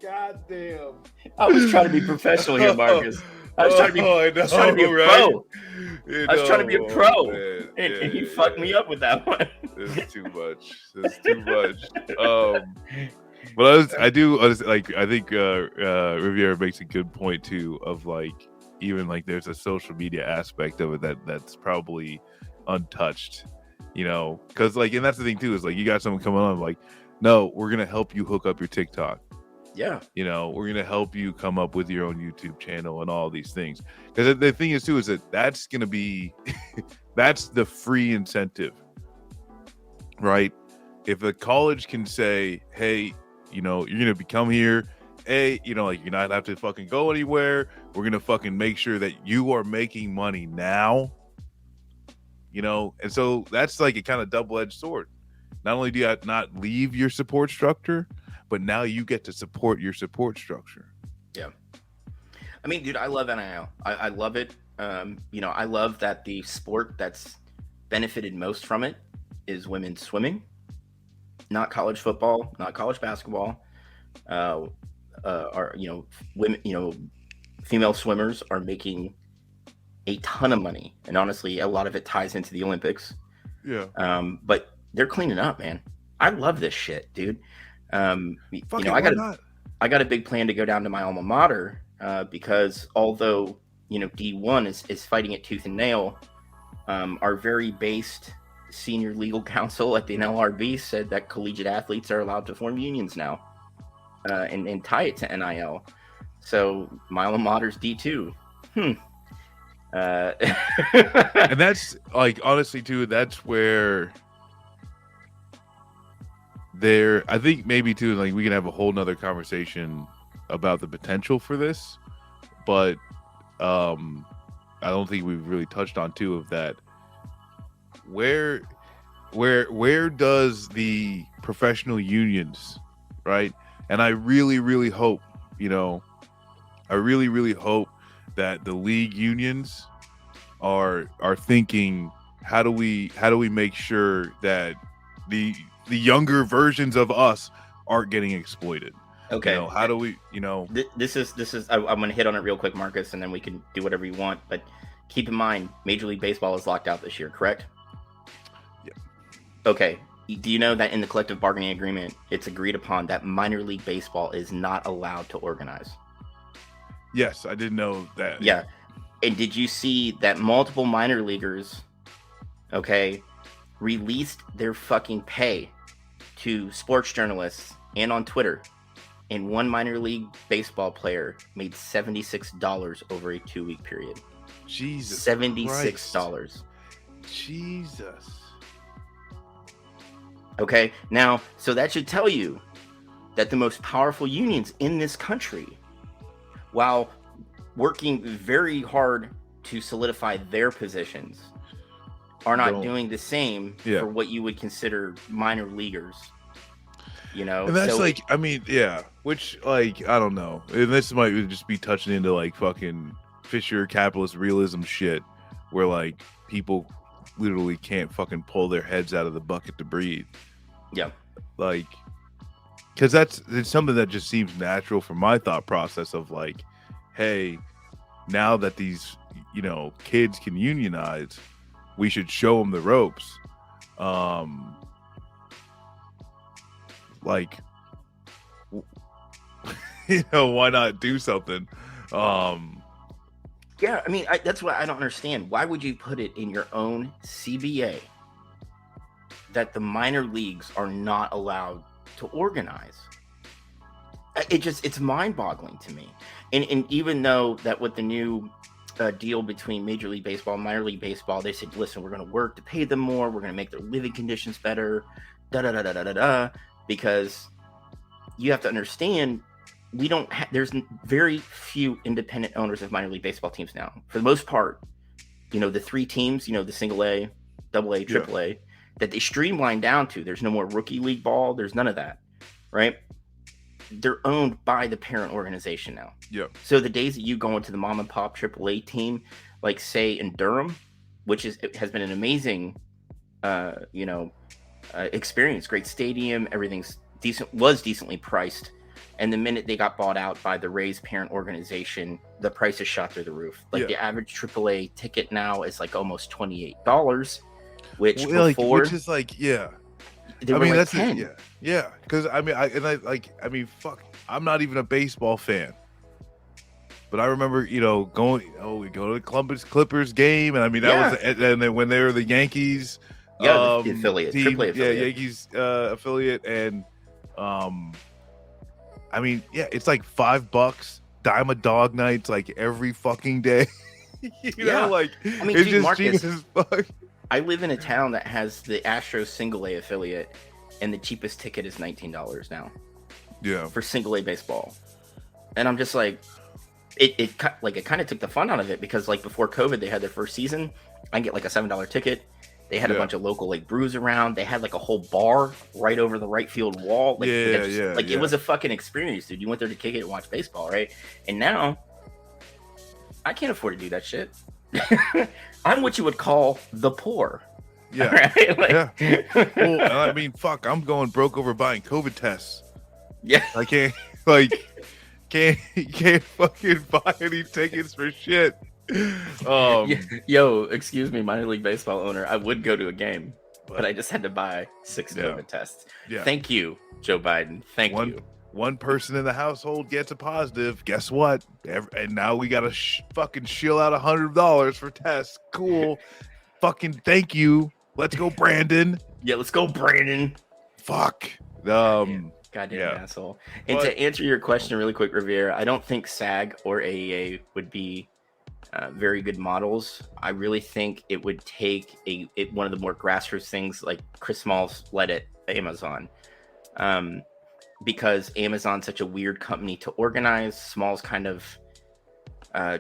God damn! I was trying to be professional here, Marcus. I was trying to be pro. I was trying to be a pro, and he fucked me up with that one. This is too much. But I think Riviera makes a good point too of like even like there's a social media aspect of it that's probably untouched, because like, and that's the thing too is like you got someone coming on like, no, we're gonna help you hook up your TikTok. Yeah. We're going to help you come up with your own YouTube channel and all these things. Because the thing is, too, is that's going to be, that's the free incentive, right? If a college can say, hey, you're going to come here, hey, like you're not have to fucking go anywhere. We're going to fucking make sure that you are making money now, and so that's like a kind of double-edged sword. Not only do you not leave your support structure, but now you get to support your support structure. Yeah. I mean, dude, I love NIL. I love it. I love that the sport that's benefited most from it is women's swimming, not college football, not college basketball. Women, female swimmers are making a ton of money. And honestly, a lot of it ties into the Olympics. Yeah. But they're cleaning up, man. I love this shit, dude. I got a big plan to go down to my alma mater because although D1 is fighting it tooth and nail, our very based senior legal counsel at the NLRB said that collegiate athletes are allowed to form unions now and tie it to NIL. So my alma mater's D2. And that's like honestly too. That's where. I think maybe too, like we can have a whole nother conversation about the potential for this, but I don't think we've really touched on too of that. Where does the professional unions, right? And I really, really hope, I really, really hope that the league unions are thinking, how do we make sure that the younger versions of us aren't getting exploited? Okay. How do we, This is I'm going to hit on it real quick, Marcus, and then we can do whatever you want. But keep in mind, Major League Baseball is locked out this year, correct? Yeah. Okay. Do you know that in the collective bargaining agreement, it's agreed upon that minor league baseball is not allowed to organize? Yes, I didn't know that. Yeah. And did you see that multiple minor leaguers, released their fucking pay to sports journalists and on Twitter, and one minor league baseball player made $76 over a 2-week period. Jesus, $76. Jesus. Okay, now, so that should tell you that the most powerful unions in this country, while working very hard to solidify their positions, are not doing the same for what you would consider minor leaguers. And that's which I don't know. And this might just be touching into like fucking Fisher capitalist realism shit, where like people literally can't fucking pull their heads out of the bucket to breathe. Yeah. Like, because it's something that just seems natural for my thought process of like, hey, now that these kids can unionize, we should show them the ropes. Like, why not do something? Yeah, I mean, that's what I don't understand. Why would you put it in your own CBA that the minor leagues are not allowed to organize? It's mind-boggling to me. And even though that with the new deal between Major League Baseball and Minor League Baseball, they said, listen, we're going to work to pay them more. We're going to make their living conditions better, because you have to understand there's very few independent owners of minor league baseball teams now. For the most part, the three teams, the single A, double A, triple A, that they streamline down to. There's no more rookie league ball. There's none of that, right? They're owned by the parent organization now. Yeah. So the days that you go into the mom and pop triple A team, like say in Durham, which has been an amazing, experience, great stadium, everything's decently priced. And the minute they got bought out by the Rays parent organization, the prices shot through the roof. Like the average AAA ticket now is like almost $28, which before, which is like, yeah. They were like 10. Yeah. Because fuck, I'm not even a baseball fan, but I remember, we go to the Clippers game, and that was, and then when they were the Yankees, the affiliate, team, AAA affiliate. Yankees affiliate, and it's like $5, dime a dog nights like every fucking day. It's just Marcus, cheap as fuck. I live in a town that has the Astros single A affiliate, and the cheapest ticket is $19 now. Yeah, for single A baseball, and I'm just like, it kind of took the fun out of it, because like before COVID, they had their first season. I get like a $7 ticket. They had a bunch of local like brews around. They had like a whole bar right over the right field wall. It was a fucking experience, dude. You went there to kick it and watch baseball, right? And now I can't afford to do that shit. I'm what you would call the poor. Yeah. Right? Well, fuck, I'm going broke over buying COVID tests. Yeah. I can't fucking buy any tickets for shit. Yo, excuse me, minor league baseball owner. I would go to a game, but I just had to buy 6 COVID tests. Yeah. Thank you, Joe Biden. Thank you. One person in the household gets a positive. Guess what? And now we gotta fucking shill out $100 for tests. Cool. Fucking thank you. Let's go, Brandon. Yeah, let's go, Brandon. Fuck. Goddamn asshole. And to answer your question really quick, Rivera, I don't think SAG or AEA would be very good models. I really think it would take one of the more grassroots things, like Chris Smalls led at Amazon. Because Amazon's such a weird company to organize. Smalls kind of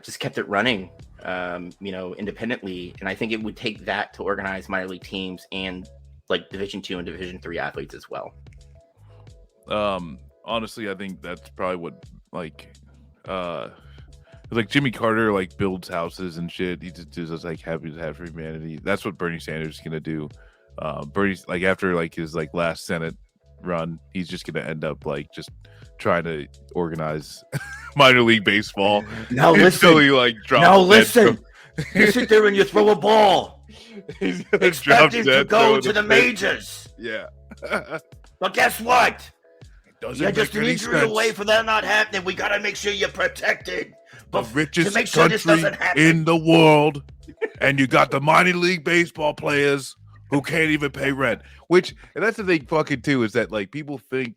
just kept it running, independently. And I think it would take that to organize minor league teams and like Division II and Division III athletes as well. Honestly, I think that's probably what like Jimmy Carter builds houses and shit. He just is like happy to have for humanity. That's what Bernie Sanders is gonna do. Bernie's after his last Senate run, he's just gonna end up just trying to organize minor league baseball. Now listen, you sit there and you throw a ball, expecting to go to the majors. Yeah. But guess what? You're just an injury away from that not happening. We gotta make sure you're protected. The richest country in the world, and you got the minor league baseball players who can't even pay rent. And that's the thing, fucking too, is that people think,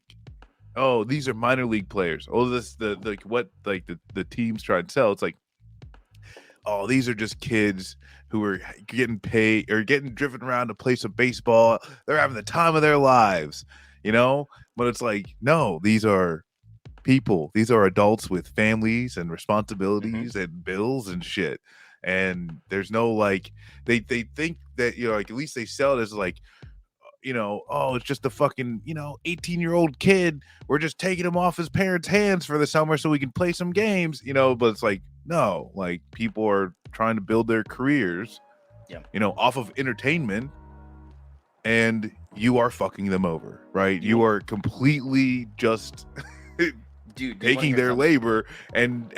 oh, these are minor league players. Oh, the teams try and sell. It's oh, these are just kids who are getting paid or getting driven around to play some baseball. They're having the time of their lives, But it's no, these are people. These are adults with families and responsibilities and bills and shit. And there's no they think that at least they sell it as oh, it's just a fucking 18-year-old kid. We're just taking him off his parents' hands for the summer so we can play some games, But it's no, people are trying to build their careers, off of entertainment, and you are fucking them over, right? You are completely just taking their labor and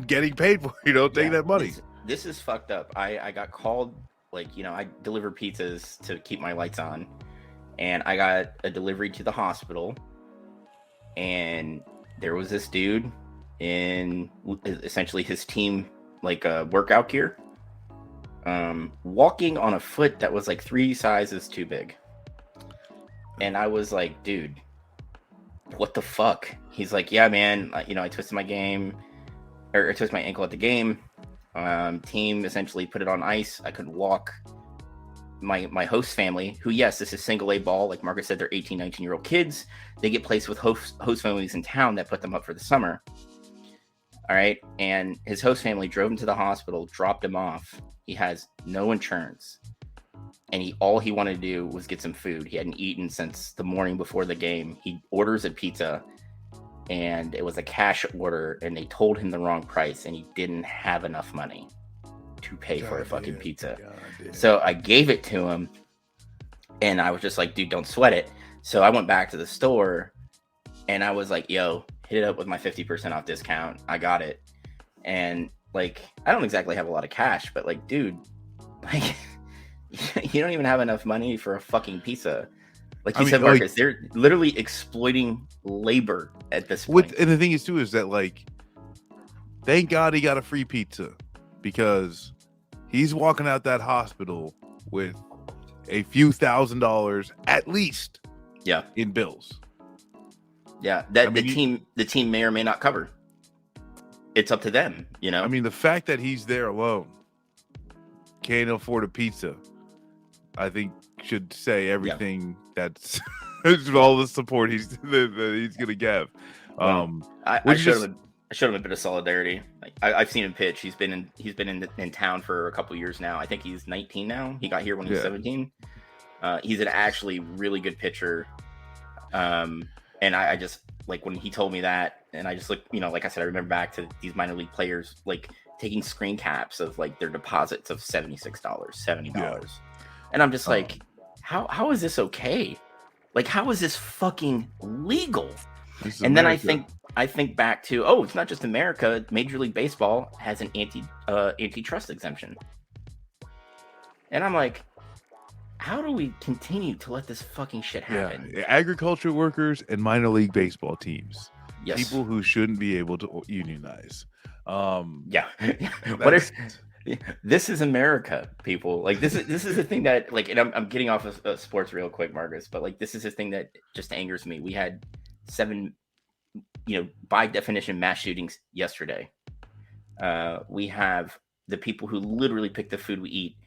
getting paid for taking that money. This is fucked up. I got called, I deliver pizzas to keep my lights on, and I got a delivery to the hospital, and there was this dude in essentially his team workout gear, walking on a foot that was 3 sizes too big. And I was like, dude, what the fuck? He's like, yeah, man, I twisted my twisted my ankle at the game. Team essentially put it on ice. I couldn't walk. my host family, who, yes, this is single A ball. Like Marcus said, they're 18, 19-year-old kids. They get placed with host families in town that put them up for the summer. All right. And his host family drove him to the hospital, dropped him off. He has no insurance. And all he wanted to do was get some food. He hadn't eaten since the morning before the game. He orders a pizza, and it was a cash order, and they told him the wrong price, and he didn't have enough money to pay for a fucking pizza. So I gave it to him, and I was just like, dude, don't sweat it. So I went back to the store, and I was like, yo, hit it up with my 50% off discount. I got it. And like, I don't exactly have a lot of cash, but like, dude, like, you don't even have enough money for a fucking pizza. Like you said, Marcus, like, they're literally exploiting labor at this point. And the thing is too, is that like, thank God he got a free pizza, because he's walking out that hospital with a few $1,000s at least. Yeah. In bills. Yeah. That the team may or may not cover. It's up to them, you know? I mean, the fact that he's there alone, can't afford a pizza, I think should say everything. That's all the support that he's gonna give. I showed him a bit of solidarity. Like, I've seen him pitch. He's been in town for a couple years now. I think he's 19 now. He got here when he was 17. He's an actually really good pitcher. And I just, like, when he told me that, and I just look, you know, like I said, I remember back to these minor league players like taking screen caps of like their deposits of $76, $70. And I'm just like, how is this okay? Like, how is this fucking legal? And then I think back to, it's not just America. Major League Baseball has an antitrust exemption. And I'm like, how do we continue to let this fucking shit happen? Yeah. Agriculture workers and minor league baseball teams. Yes. People who shouldn't be able to unionize. This is America, people. Like, this is the thing that, like, and I'm getting off of sports real quick, Marcus, but like, this is the thing that just angers me. We had 7, by definition, mass shootings yesterday. We have the people who literally pick the food we eat,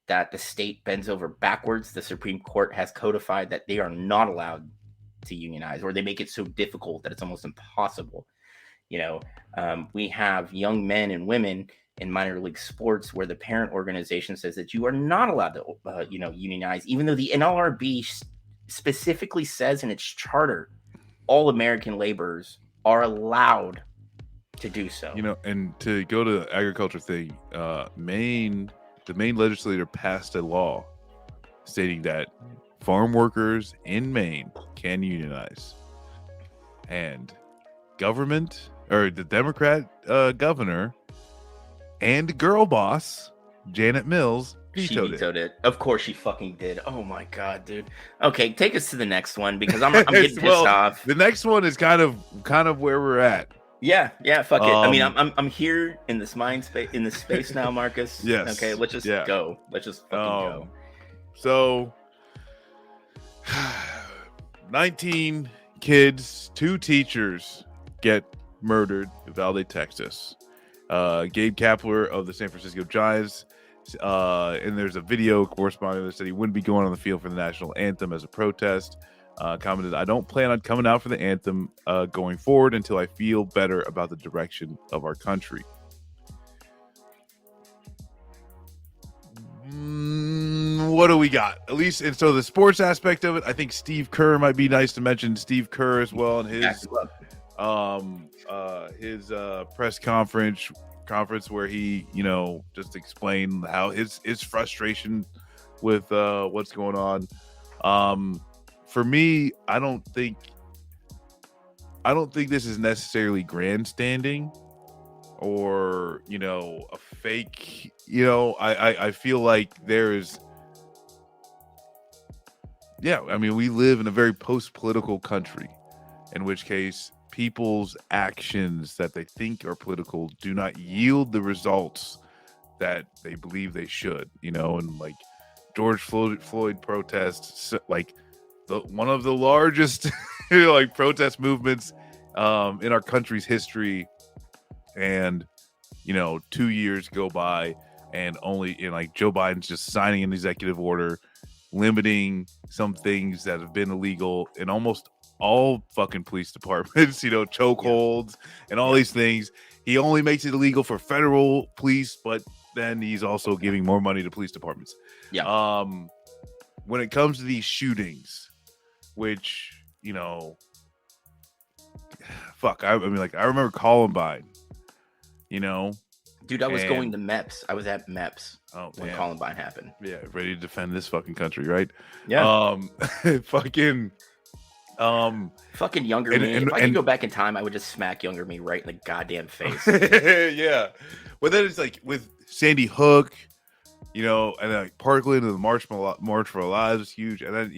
that the state bends over backwards. The Supreme Court has codified that they are not allowed to unionize, or they make it so difficult that it's almost impossible. We have young men and women in minor league sports where the parent organization says that you are not allowed to, unionize, even though the NLRB specifically says in its charter, all American laborers are allowed to do so. And to go to the agriculture thing, the Maine legislature passed a law stating that farm workers in Maine can unionize, and government, or the Democrat governor and girl boss Janet Mills vetoed it. Of course she fucking did. Oh my god, dude. Okay, take us to the next one, because I'm getting pissed off. The next one is kind of where we're at. Yeah, fuck it. I mean, I'm here in this space now, Marcus. Yes. Okay, let's just go. Let's just fucking go. So 19 kids, 2 teachers get murdered in Uvalde, Texas. Gabe Kapler of the San Francisco Giants, and there's a video corresponding that said he wouldn't be going on the field for the national anthem as a protest. Commented, I don't plan on coming out for the anthem going forward until I feel better about the direction of our country. What do we got? At least, and so the sports aspect of it, I think Steve Kerr might be nice to mention. Steve Kerr as well, and his press conference where he, just explained how his frustration with what's going on. For me, I don't think this is necessarily grandstanding or, a fake, I feel like there is, we live in a very post-political country, in which case people's actions that they think are political do not yield the results that they believe they should, and like George Floyd protests, like, one of the largest protest movements in our country's history, and 2 years go by and like Joe Biden's just signing an executive order limiting some things that have been illegal in almost all fucking police departments, chokeholds and all these things. He only makes it illegal for federal police, but then he's also giving more money to police departments. Yeah. When it comes to these shootings, which, fuck, I remember Columbine, Dude, I was going to MEPS. I was at MEPS when Columbine happened. Yeah, ready to defend this fucking country, right? Yeah. Fucking younger me. If I could go back in time, I would just smack younger me right in the goddamn face. Yeah. But then it's like with Sandy Hook, and then like Parkland and the March for Our Lives was huge. And then,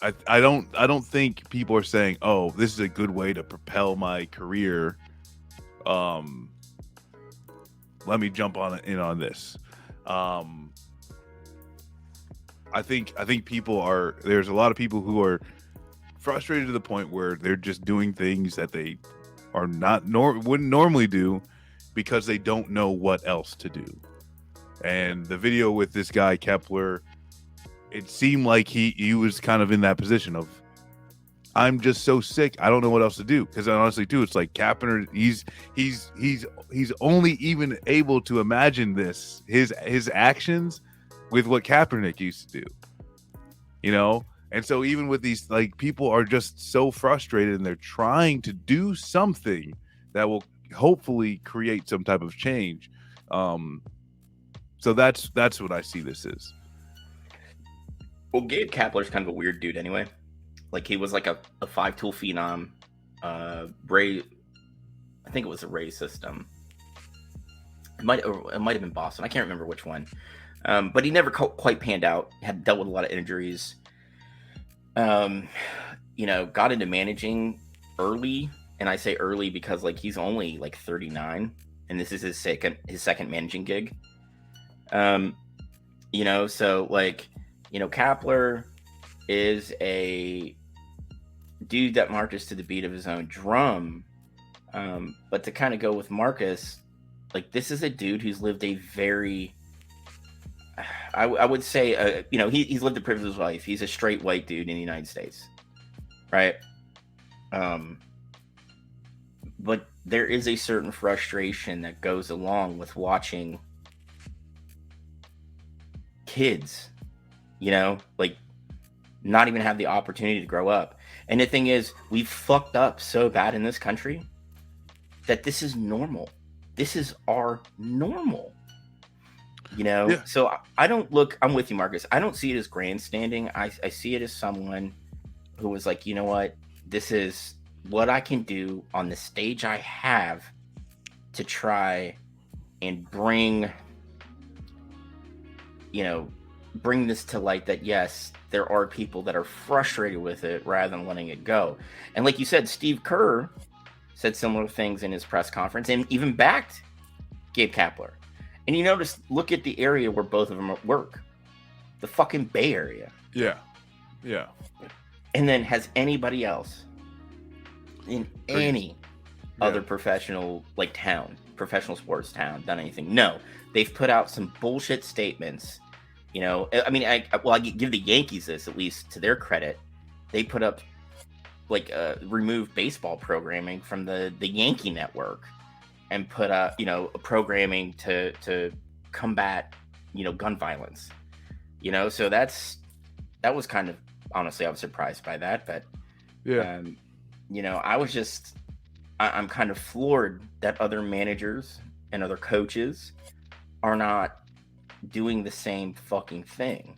I don't think people are saying, oh, this is a good way to propel my career. Let me jump in on this. I think there's a lot of people who are frustrated to the point where they're just doing things that they are wouldn't normally do because they don't know what else to do. And the video with this guy Kepler, it seemed like he was kind of in that position of, I'm just so sick, I don't know what else to do. Because honestly, too, it's like Kaepernick, he's only even able to imagine his actions with what Kaepernick used to do, And so even with these, like, people are just so frustrated and they're trying to do something that will hopefully create some type of change. So that's what I see this is. Well, Gabe Kapler's kind of a weird dude anyway. Like, he was like a 5-tool phenom. Ray, I think it was a Ray system. It might have been Boston. I can't remember which one. But he never quite panned out. Had dealt with a lot of injuries. Got into managing early, and I say early because like he's only like 39, and this is his second managing gig. So like, Kapler is a dude that marches to the beat of his own drum. But to kind of go with Marcus, like, this is a dude who's lived a very, I would say, he's lived a privileged life. He's a straight white dude in the United States, right? But there is a certain frustration that goes along with watching kids, like, not even have the opportunity to grow up. And the thing is, we've fucked up so bad in this country that this is normal. This is our normal. Yeah. So I'm with you, Marcus. I don't see it as grandstanding. I see it as someone who was like, you know what? This is what I can do on the stage I have to try and bring this to light that, yes, there are people that are frustrated with it rather than letting it go. And like you said, Steve Kerr said similar things in his press conference and even backed Gabe Kapler. And you notice, look at the area where both of them work. The fucking Bay Area. Yeah. Yeah. And then has anybody else in any other professional sports town done anything? No. They've put out some bullshit statements. I give the Yankees this, at least to their credit. They put up removed baseball programming from the Yankee network and put up, programming to combat, gun violence, so that was kind of, honestly, I was surprised by that, but yeah, I'm kind of floored that other managers and other coaches are not doing the same fucking thing,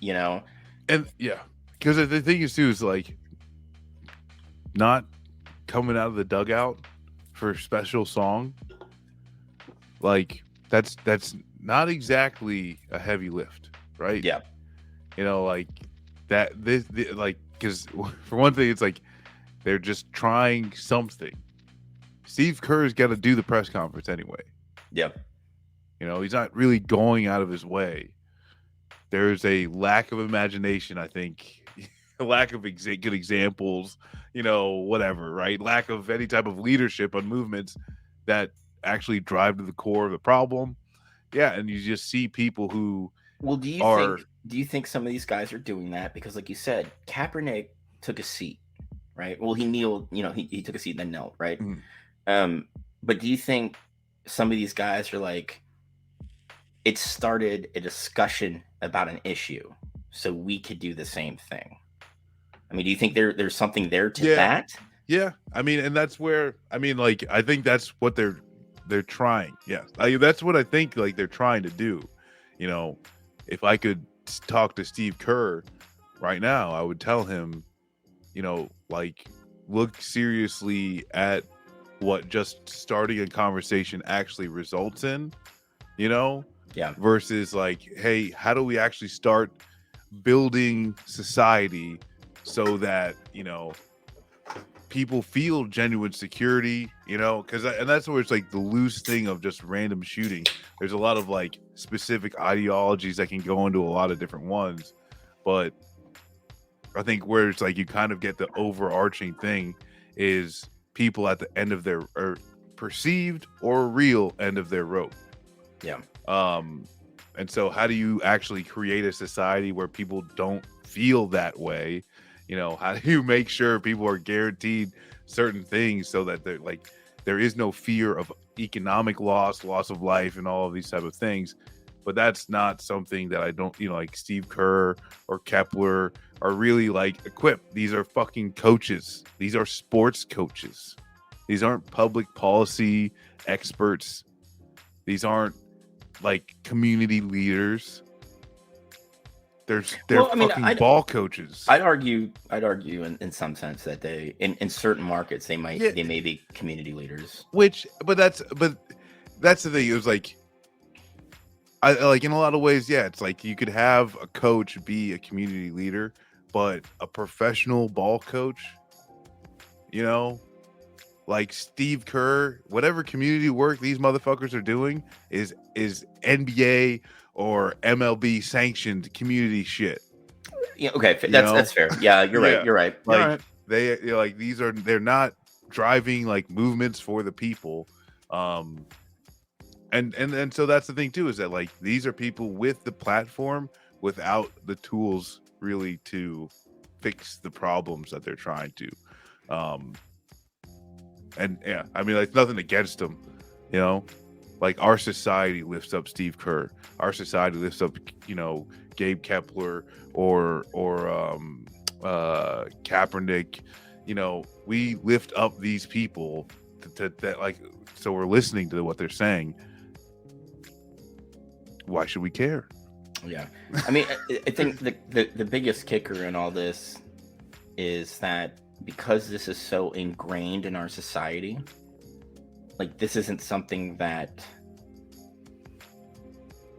And yeah, because the thing is too is like not coming out of the dugout for a special song, like that's not exactly a heavy lift, right? Yeah, like that. Because for one thing, it's like they're just trying something. Steve Kerr's got to do the press conference anyway. Yeah. He's not really going out of his way. There's a lack of imagination, I think, a lack of good examples, whatever, right? Lack of any type of leadership on movements that actually drive to the core of the problem. Yeah, and you just see people who do you think some of these guys are doing that because, like you said, Kaepernick took a seat, right? Well, he kneeled, he took a seat and then knelt, right? Mm-hmm. But do you think some of these guys are like, it started a discussion about an issue, so we could do the same thing? I mean, do you think there's something there to that? Yeah, I mean, and that's where I think that's what they're trying. Yeah, that's what I think like they're trying to do. If I could talk to Steve Kerr right now, I would tell him, look seriously at what just starting a conversation actually results in, versus like, hey, how do we actually start building society so that, people feel genuine security, because and that's where it's like the loose thing of just random shooting. There's a lot of like specific ideologies that can go into a lot of different ones, but I think where it's like you kind of get the overarching thing is people at the end of their perceived or real end of their rope. Yeah. And so how do you actually create a society where people don't feel that way? How do you make sure people are guaranteed certain things so that they're like, there is no fear of economic loss of life and all of these type of things? But that's not something that I don't, like Steve Kerr or Kepler are really like equipped. These are fucking coaches. These are sports coaches. These aren't public policy experts. These aren't like community leaders. They're fucking ball coaches. I'd argue in some sense that they in certain markets they may be community leaders. But that's the thing. It was like, I like in a lot of ways, yeah. It's like you could have a coach be a community leader, but a professional ball coach, like Steve Kerr, whatever community work these motherfuckers are doing is NBA or MLB sanctioned community shit. Yeah, okay, that's fair. Yeah, you're right. You're right. Like they're not driving like movements for the people. And so that's the thing too, is that like these are people with the platform without the tools really to fix the problems that they're trying to. And yeah, I mean, like nothing against them, like our society lifts up Steve Kerr. Our society lifts up, Gabe Kepler or Kaepernick. We lift up these people that like, so we're listening to what they're saying. Why should we care? Yeah. I mean, I think the biggest kicker in all this is that because this is so ingrained in our society, like this isn't something that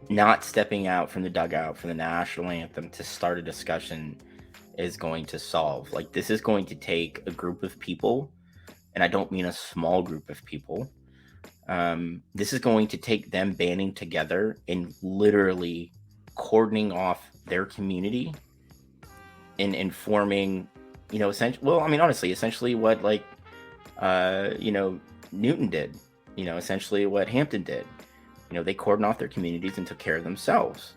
not stepping out from the dugout for the national anthem to start a discussion is going to solve. Like this is going to take a group of people, and I don't mean a small group of people. This is going to take them banding together and literally cordoning off their community and forming, essentially what like, Newton did, essentially what Hampton did. They cordoned off their communities and took care of themselves.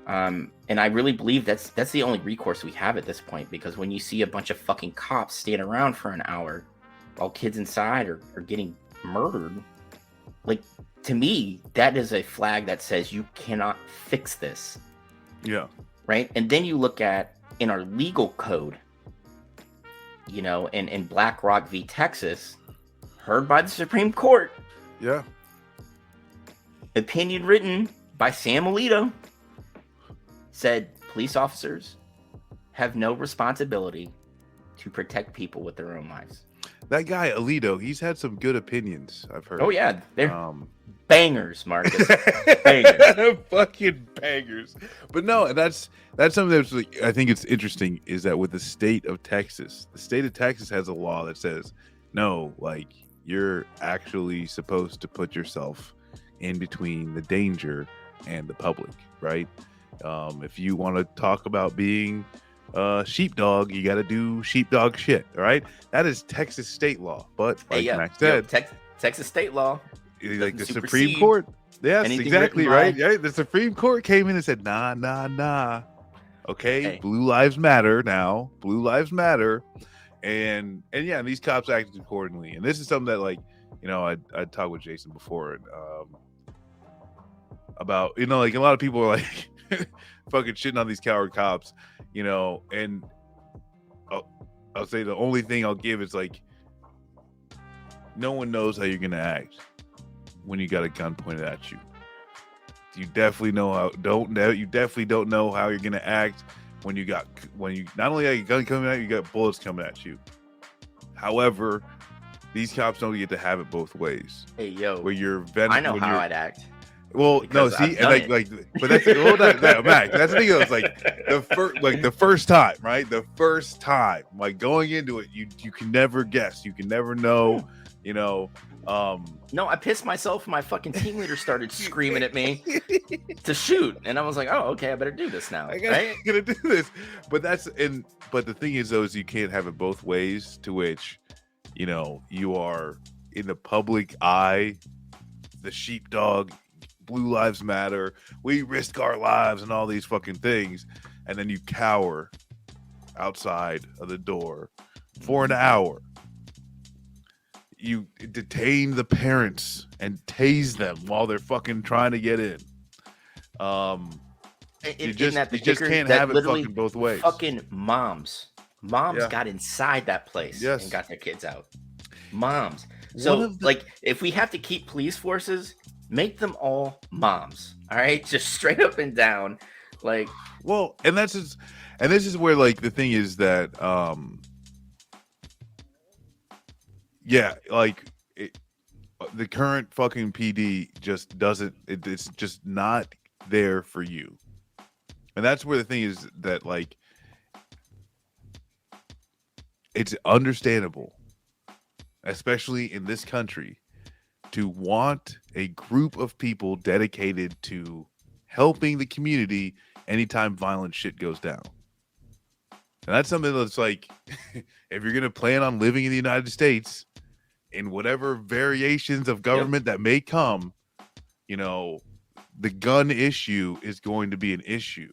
And I really believe that's the only recourse we have at this point, because when you see a bunch of fucking cops stand around for an hour while kids inside are getting murdered, like, to me, that is a flag that says you cannot fix this. Yeah. Right? And then you look at in our legal code, in Black Rock v. Texas, heard by the Supreme Court. Yeah. Opinion written by Sam Alito said police officers have no responsibility to protect people with their own lives. That guy Alito, he's had some good opinions, I've heard. Oh yeah, they're bangers, Marcus. Bangers. Fucking bangers. But no, that's something that's like, I think it's interesting, is that with the state of Texas has a law that says no, like you're actually supposed to put yourself in between the danger and the public, right? If you want to talk about being sheepdog, you got to do sheepdog shit, all right? That is Texas state law. But like Max said, Texas state law. like the Supreme Court. Yes, exactly right. Yeah, the Supreme Court came in and said, nah. Okay, hey. Blue lives matter now. Blue lives matter, and yeah, these cops acted accordingly. And this is something that, like, you know, I talked with Jason before about, you know, like a lot of people are like fucking shitting on these coward cops, you know, and I'll say the only thing I'll give is, like, no one knows how you're gonna act when you got a gun pointed at you. You definitely you definitely don't know how you're gonna act when you not only have a gun coming at you, you got bullets coming at you. However, these cops don't get to have it both ways. Hey, yo, where I know how I'd act. Well, no, see, and like, but that's Mac. That's the thing. It's like the first time, right? The first time, like going into it, you can never guess, you can never know, you know. No, I pissed myself. My fucking team leader started screaming at me to shoot, and I was like, "Oh, okay, I better do this now." I gotta do this. But the thing is, though, is you can't have it both ways. To which, you know, you are in the public eye, the sheepdog. Blue lives matter. We risk our lives and all these fucking things, and then you cower outside of the door for an hour. You detain the parents and tase them while they're fucking trying to get in. You just can't have it fucking both ways. Fucking moms got inside that place and got their kids out. Moms. So, like, if we have to keep police forces, make them all moms. All right, just straight up and down. Like, well, and this is where, like, the thing is that like the current fucking PD just doesn't. It's just not there for you, and that's where the thing is that, like, it's understandable, especially in this country, to want a group of people dedicated to helping the community anytime violent shit goes down. And that's something that's like, if you're going to plan on living in the United States, in whatever variations of government that may come, you know, the gun issue is going to be an issue.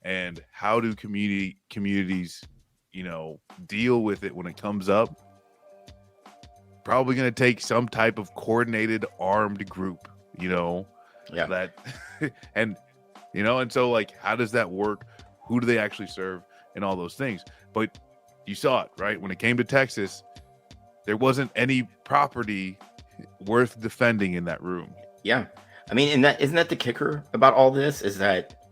And how do communities, you know, deal with it when it comes up? Probably going to take some type of coordinated armed group, you know, that, and, you know, and so, like, how does that work? Who do they actually serve and all those things? But you saw it, right? When it came to Texas, there wasn't any property worth defending in that room. Yeah. I mean, and isn't that the kicker about all this, is that,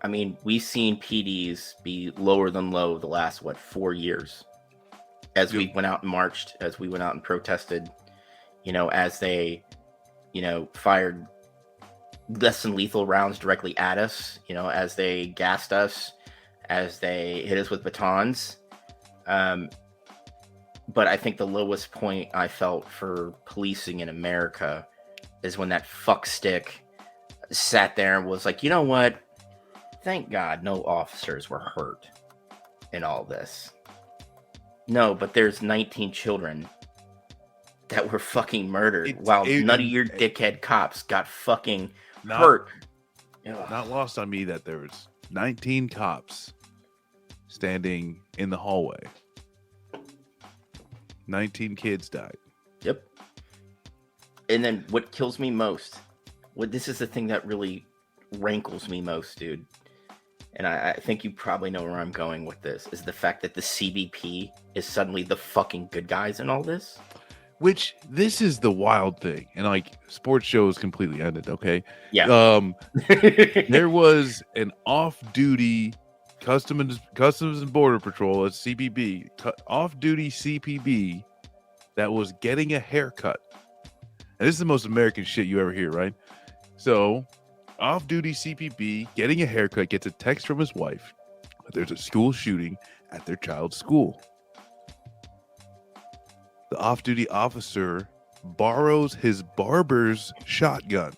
I mean, we've seen PDs be lower than low the last, 4 years? As we went out and marched, as we went out and protested, you know, as they, you know, fired less than lethal rounds directly at us, you know, as they gassed us, as they hit us with batons. But I think the lowest point I felt for policing in America is when that fuckstick sat there and was like, you know what? Thank God no officers were hurt in all this. No, but there's 19 children that were fucking murdered while none of your dickhead cops got fucking hurt. Not lost on me that there was 19 cops standing in the hallway. 19 kids died. Yep. And then what kills me most, this is the thing that really rankles me most, dude. And I think you probably know where I'm going with this, is the fact that the CBP is suddenly the fucking good guys in all this. Which, this is the wild thing. And, like, sports shows completely ended, okay? Yeah. There was an off-duty Customs and Border Patrol, a CBP, off-duty CPB that was getting a haircut. And this is the most American shit you ever hear, right? So, off-duty CPB getting a haircut gets a text from his wife that there's a school shooting at their child's school. The off-duty officer borrows his barber's shotgun.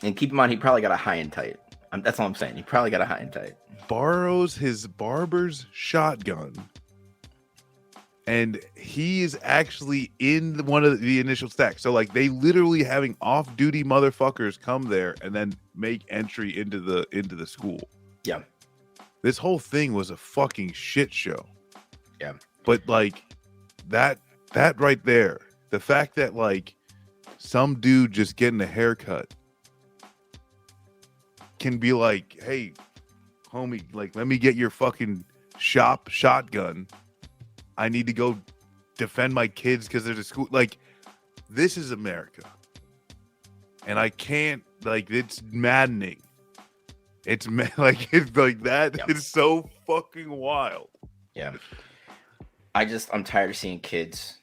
And keep in mind, he probably got a high and tight. That's all I'm saying. He probably got a high and tight. Borrows his barber's shotgun and he is actually in one of the initial stacks. So like they literally having off-duty motherfuckers come there and then make entry into the school. Yeah. This whole thing was a fucking shit show. Yeah. But like that right there, the fact that like some dude just getting a haircut can be like, hey, homie, like, let me get your fucking shotgun. I need to go defend my kids because there's a school. Like, this is America. And I can't, like, it's maddening. It's like that. Yeah. It's so fucking wild. Yeah. I'm tired of seeing kids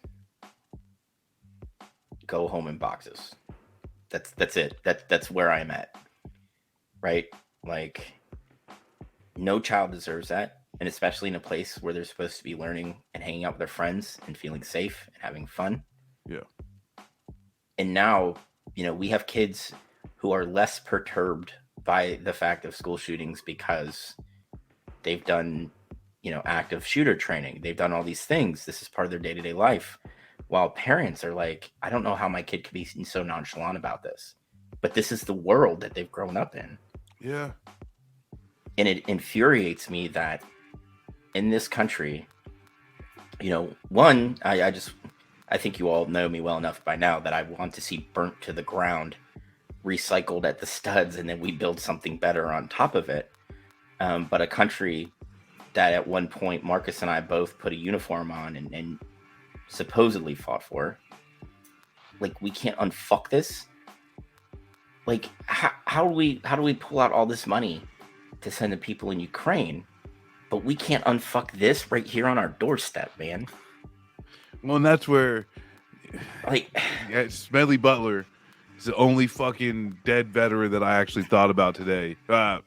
go home in boxes. That's it. That's where I'm at. Right? Like, no child deserves that. And especially in a place where they're supposed to be learning and hanging out with their friends and feeling safe and having fun. Yeah. And now, we have kids who are less perturbed by the fact of school shootings because they've done, active shooter training. They've done all these things. This is part of their day-to-day life. While parents are like, I don't know how my kid could be so nonchalant about this. But this is the world that they've grown up in. Yeah. And it infuriates me that in this country, one, I think you all know me well enough by now that I want to see burnt to the ground, recycled at the studs, and then we build something better on top of it. But a country that at one point Marcus and I both put a uniform on and supposedly fought for, like, we can't unfuck this. Like, how do we pull out all this money to send to people in Ukraine, but we can't unfuck this right here on our doorstep, man? Well, and that's where, like, Smedley Butler is the only fucking dead veteran that I actually thought about today. But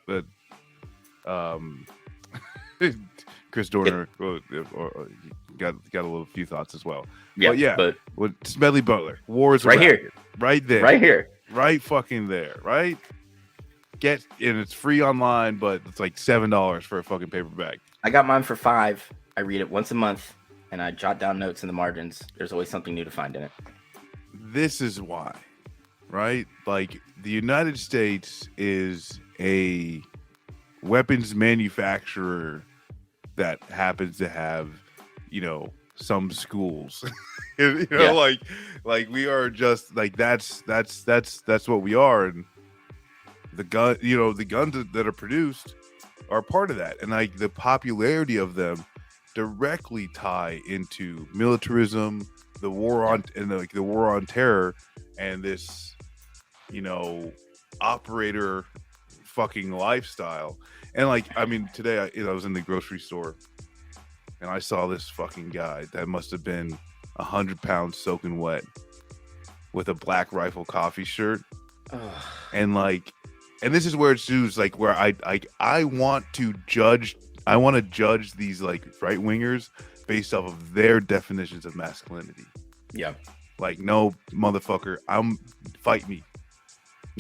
Chris Dorner got a little few thoughts as well. Yeah, but with Smedley Butler, wars right here, right there, right here, right fucking there, right. And it's free online, but it's like $7 for a fucking paperback. I got mine for $5. I read it once a month, and I jot down notes in the margins. There's always something new to find in it. This is why, right? Like, the United States is a weapons manufacturer that happens to have, some schools. Yeah. like we are just like that's what we are, and the guns that are produced are part of that, and like the popularity of them directly tie into militarism, the war on terror, and this operator fucking lifestyle. And like, I mean, today I was in the grocery store and I saw this fucking guy that must have been 100 pounds soaking wet with a Black Rifle Coffee shirt. And like, and this is where it's used, like, where I want to judge these like right wingers based off of their definitions of masculinity. Yeah. Like, no, motherfucker, fight me.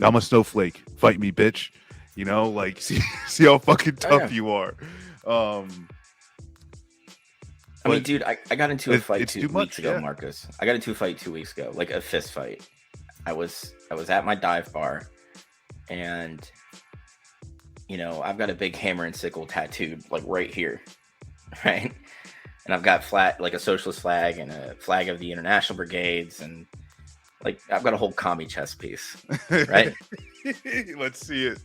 I'm a snowflake. Fight me, bitch. Like, see how fucking tough you are. I mean, dude, I got into a fight 2 weeks ago, yeah. Marcus. I got into a fight 2 weeks ago, like a fist fight. I was at my dive bar, and I've got a big hammer and sickle tattooed like right here, right? And I've got like a socialist flag and a flag of the International Brigades, and like I've got a whole commie chest piece, right? Let's see it.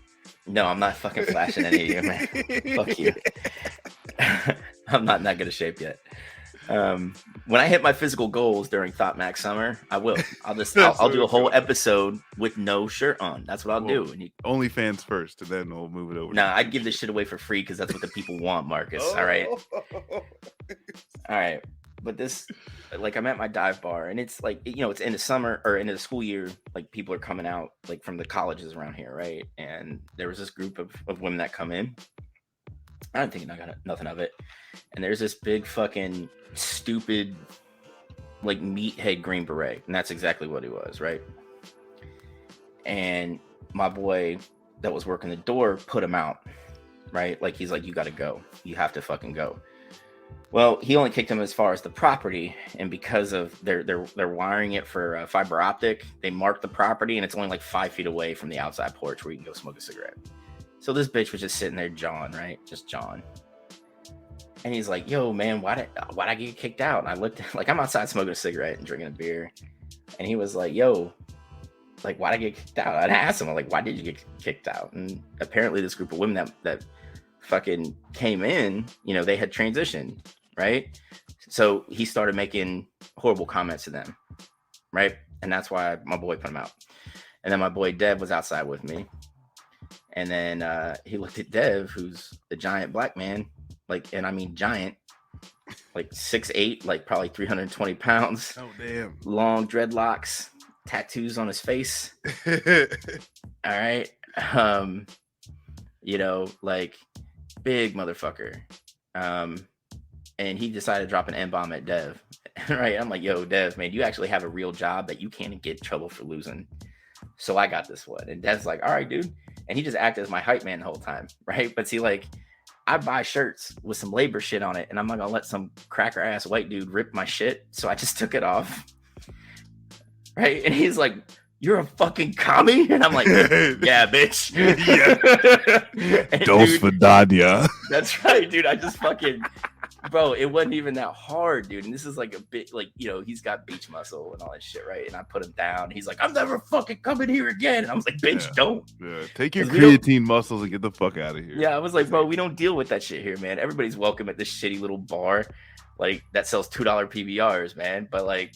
No, I'm not fucking flashing any of you, man. Fuck you. I'm not in that good a shape yet. When I hit my physical goals during Thought Max Summer, I will. I'll do a whole episode with no shirt on. That's what I'll do. And OnlyFans first, and then we'll move it over. Nah, I'd give this shit away for free because that's what the people want, Marcus. All right. All right. But this, like, I'm at my dive bar, and it's like, it's in the summer or in the school year. Like, people are coming out like from the colleges around here, right? And there was this group of women that come in. I don't think I got nothing of it. And there's this big fucking stupid, like, meathead Green Beret, and that's exactly what he was, right? And my boy that was working the door put him out, right? Like, he's like, you got to go. You have to fucking go. Well, he only kicked him as far as the property, and because of they're wiring it for fiber optic, they marked the property, and it's only like 5 feet away from the outside porch where you can go smoke a cigarette. So this bitch was just sitting there, right? Just John. And he's like, "Yo, man, why'd I get kicked out?" And I looked like I'm outside smoking a cigarette and drinking a beer, and he was like, "Yo, like why'd I get kicked out?" And I asked him, like, "Why did you get kicked out?" And apparently, this group of women that fucking came in, you know, they had transitioned. Right. So he started making horrible comments to them. Right. And that's why my boy put him out. And then my boy Dev was outside with me. And then he looked at Dev, who's a giant black man, like, and I mean giant, like 6'8", like probably 320 pounds. Oh, damn. Long dreadlocks, tattoos on his face. All right. You know, like big motherfucker. And he decided to drop an N-bomb at Dev. Right. I'm like, "Yo, Dev, man, you actually have a real job that you can't get in trouble for losing. So I got this one." And Dev's like, "All right, dude." And he just acted as my hype man the whole time. Right. But see, like, I buy shirts with some labor shit on it, and I'm not going to let some cracker ass white dude rip my shit. So I just took it off. Right. And he's like, "You're a fucking commie?" And I'm like, "Yeah, bitch." Yeah. Dos Vidania. That's right, dude. I just fucking... Bro, it wasn't even that hard, dude. And this is like a bit like, you know, he's got beach muscle and all that shit, right? And I put him down. He's like, "I'm never fucking coming here again." And I was like, "Bitch, don't." Yeah, take your creatine muscles and get the fuck out of here. Yeah, I was like, "Bro, we don't deal with that shit here, man. Everybody's welcome at this shitty little bar, like that sells $2 PBRs, man." But like,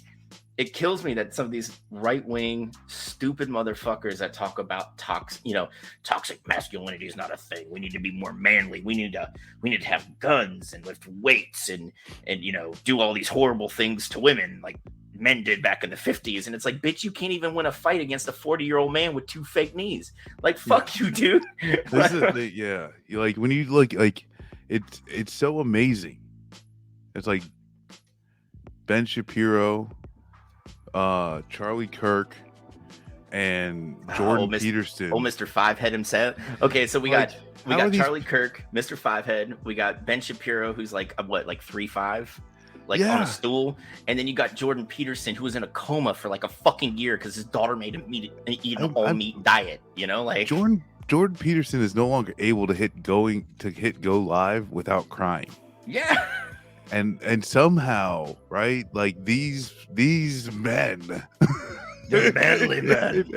it kills me that some of these right-wing stupid motherfuckers that talk about toxic masculinity is not a thing. We need to be more manly. We need to have guns and lift weights and you know, do all these horrible things to women like men did back in the 50s. And it's like, bitch, you can't even win a fight against a 40-year-old man with 2 fake knees. Like, fuck you, dude. This is yeah. You like when you look like it's so amazing. It's like Ben Shapiro, Charlie Kirk, and Jordan Peterson. Oh, Mr. Fivehead himself. Okay, so we got Charlie Kirk, Mr. Fivehead. We got Ben Shapiro, who's like what, like 3'5", like on a stool, and then you got Jordan Peterson, who was in a coma for like a fucking year because his daughter made him eat an all meat diet. You know, like Jordan Peterson is no longer able to hit go live without crying. Yeah. And somehow, right, like these men, they're manly, man.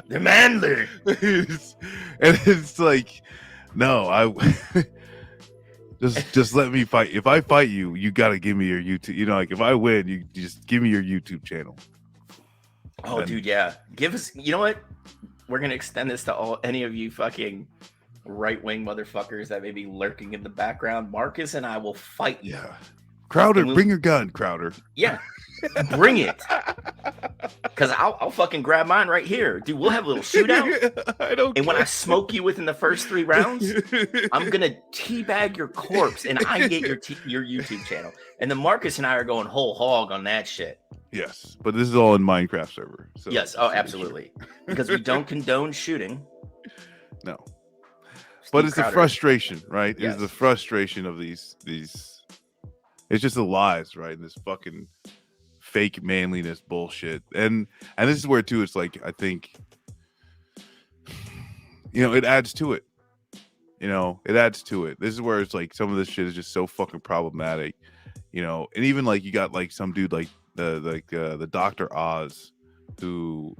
They're manly. It's like, no, just let me fight. If I fight you, you gotta give me your YouTube. You know, like if I win, you just give me your YouTube channel. Oh, dude, yeah. Give us. You know what? We're gonna extend this to any of you fucking right-wing motherfuckers that may be lurking in the background. Marcus and I will fight you. Yeah. Crowder, bring your gun, Crowder. Yeah. Bring it. Because I'll fucking grab mine right here. Dude, we'll have a little shootout. I don't And when I smoke you within the first 3 rounds, I'm going to teabag your corpse and I get your YouTube channel. And then Marcus and I are going whole hog on that shit. Yes. But this is all in Minecraft server. So yes. Oh, absolutely. Because we don't condone shooting. No. But it's the frustration, right? Yes. It's the frustration of these. It's just the lies, right? And this fucking fake manliness bullshit. And this is where too. It's like I think, you know, it adds to it. You know, it adds to it. This is where it's like some of this shit is just so fucking problematic. You know, and even like you got like some dude like the Dr. Oz, who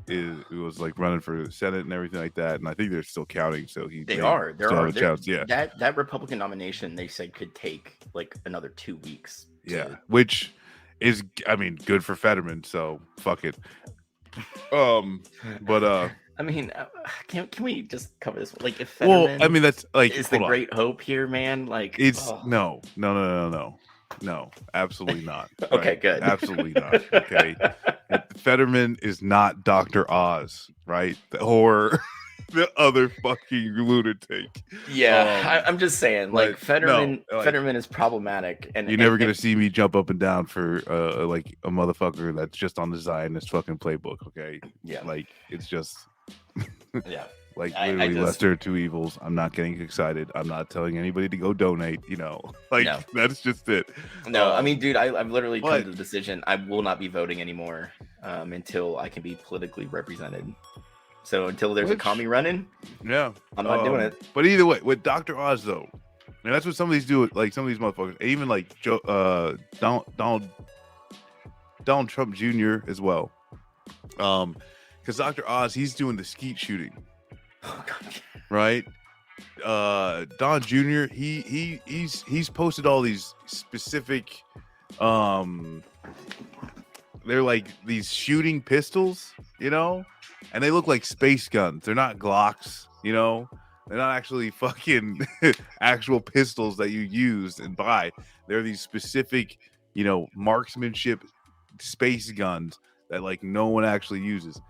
was like running for the Senate and everything like that, and I think they're still counting. So there are chance, yeah. That Republican nomination they said could take like another 2 weeks. Yeah, which is, I mean, good for Fetterman. So fuck it. But I mean, can we just cover this? Like, if Fetterman, well, I mean, that's like is the great hope here, man. Like, it's no, absolutely not. Okay, right? good. Absolutely not. Okay. Fetterman is not Dr. Oz, right? Or the other fucking lunatic. Yeah, I'm just saying, like, Fetterman is problematic, and you're never gonna see me jump up and down for like a motherfucker that's just on the Zionist fucking playbook. Okay, yeah, like it's just yeah. Like I literally just- lesser of two evils. I'm not getting excited. I'm not telling anybody to go donate. Like No. that's just it. No, I mean, dude, I've literally come but- to the decision I will not be voting anymore until I can be politically represented. So until there's a commie running, Yeah, I'm not doing it. But either way, with Dr. Oz though, and that's what some of these do. Like some of these motherfuckers, even like Donald Trump Jr. as well. Because Dr. Oz, he's doing the skeet shooting, Oh, God. right? Don Jr. He's posted all these specific, they're like these shooting pistols, and they look like space guns. They're not Glocks, They're not actually fucking actual pistols that you use and buy. They're these specific, marksmanship space guns that like no one actually uses.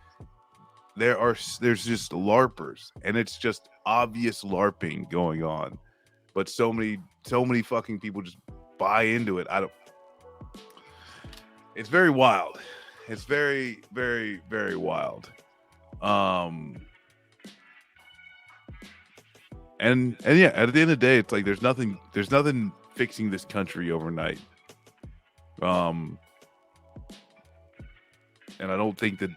There's just LARPers, and it's just obvious LARPing going on. But so many fucking people just buy into it. It's very wild. It's very, very, very wild. And yeah, at the end of the day, it's like there's nothing fixing this country overnight. And I don't think that,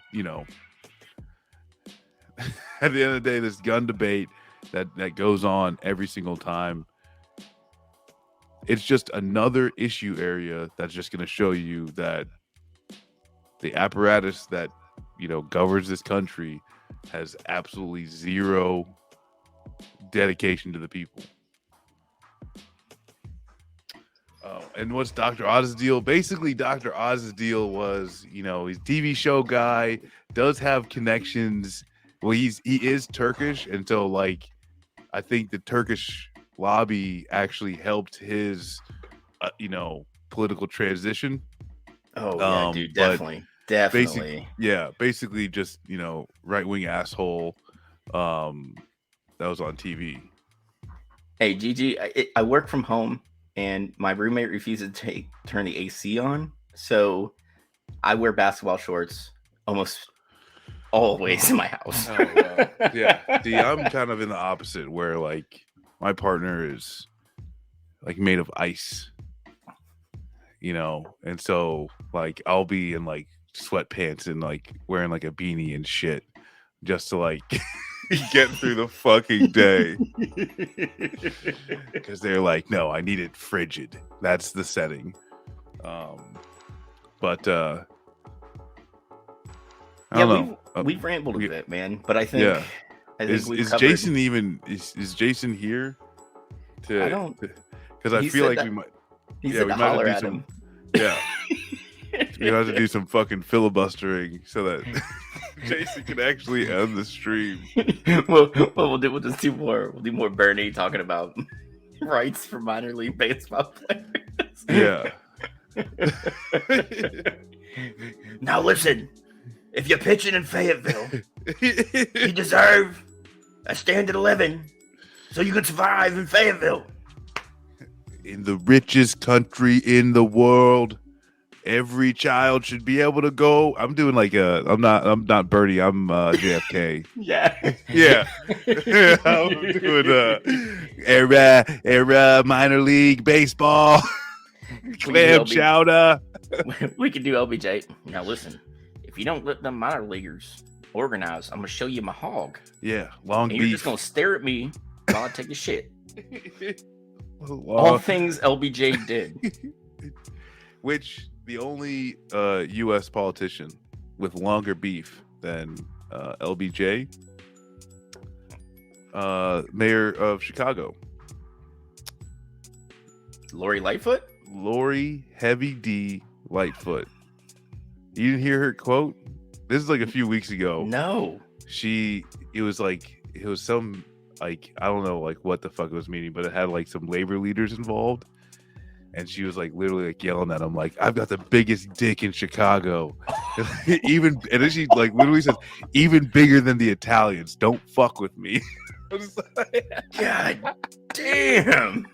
at the end of the day, this gun debate that goes on every single time, it's just another issue area that's just going to show you that the apparatus that, governs this country has absolutely zero dedication to the people. And what's Dr. Oz's deal? Basically, Dr. Oz's deal was, he's a TV show guy, does have connections. Well, he is Turkish, and so like I think the Turkish lobby actually helped his political transition. Oh yeah, dude, definitely. Basically just right-wing asshole that was on TV. Hey GG, I work from home and my roommate refuses to turn the AC on, so I wear basketball shorts almost always in my house. Oh, wow. Yeah. See, I'm kind of in the opposite, where like my partner is like made of ice, and so like I'll be in like sweatpants and like wearing like a beanie and shit just to like get through the fucking day, because they're like, no, I need it frigid. That's the setting. But I don't know. We've rambled a bit, man. But I think, is covered... Jason even is Jason here? I don't, because I feel like we might. He said to holler at him. Yeah, we have to do some fucking filibustering so that Jason can actually end the stream. We'll just do more. We'll do more Bernie talking about rights for minor league baseball players. Yeah. Now listen, if you're pitching in Fayetteville, you deserve a standard 11 so you can survive in Fayetteville. In the richest country in the world, every child should be able to go. I'm doing like I'm not Bernie, I'm JFK. Yeah. I'm doing era minor league baseball. Clam chowder. We can do LBJ. Now listen, if you don't let them minor leaguers organize, I'm gonna show you my hog. Yeah, long beef. You're just gonna stare at me while I take a shit. All things LBJ did. Which the only U.S. politician with longer beef than LBJ, mayor of Chicago, Lori Lightfoot. Lori Heavy D Lightfoot. You didn't hear her quote? This is like a few weeks ago. No. It was some like, I don't know like what the fuck it was meaning, but it had like some labor leaders involved, and she was like literally like yelling at him like, I've got the biggest dick in Chicago. And then she like literally says, even bigger than the Italians, don't fuck with me. I was like, God damn.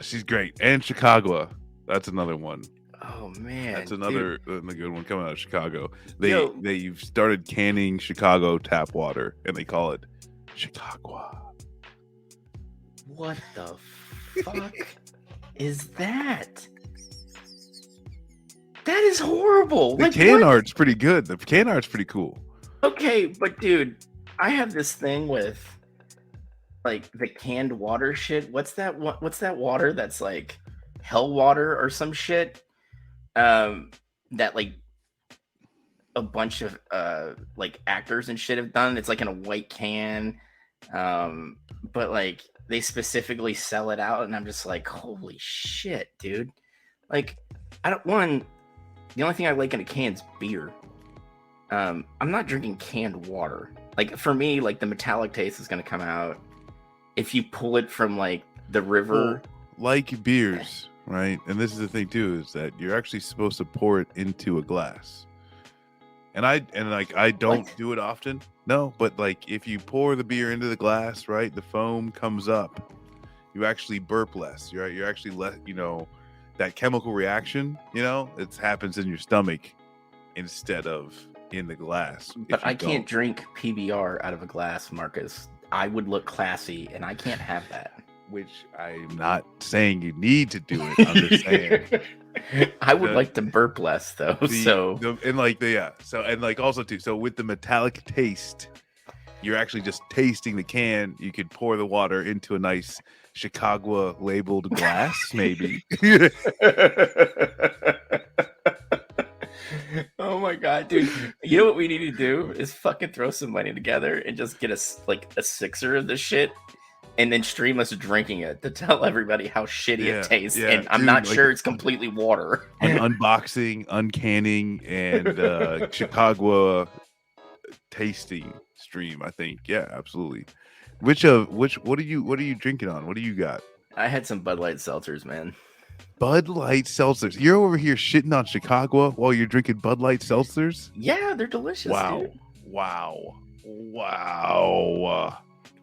She's great. And Chicago, that's another one. Oh man, That's dude. another good one coming out of Chicago. Yo. They've started canning Chicago tap water, and they call it Chicago. What the fuck is that? That is horrible. The Like, can what? art's pretty good. The can art's pretty cool. Okay, but dude, I have this thing with like the canned water shit. What's that water that's like hell water or some shit? That like a bunch of like actors and shit have done. It's like in a white can. But like they specifically sell it out, and I'm just like, holy shit, dude. Like, the only thing I like in a can is beer. I'm not drinking canned water. Like, for me, like the metallic taste is gonna come out if you pull it from like the river. Like beers, right? And this is the thing too, is that you're actually supposed to pour it into a glass. And I don't do it often. No, but like if you pour the beer into the glass, right, the foam comes up. You actually burp less. You're actually less, that chemical reaction, it happens in your stomach instead of in the glass. But I can't drink PBR out of a glass, Marcus. I would look classy, and I can't have that. Which I'm not saying you need to do it. I'm just saying. I would like to burp less, though. Also too. So with the metallic taste, you're actually just tasting the can. You could pour the water into a nice Chicago labeled glass, maybe. Oh my god, dude! You know what we need to do is fucking throw some money together and just get a sixer of this shit, and then stream us drinking it to tell everybody how shitty it tastes. Yeah, and I'm not sure it's completely water. An unboxing, uncanning, and Chicago tasting stream. I think, yeah, absolutely. What are you drinking on? What do you got? I had some Bud Light seltzers, man. Bud Light seltzers. You're over here shitting on Chicago while you're drinking Bud Light seltzers? Yeah, they're delicious. Wow. Dude. Wow.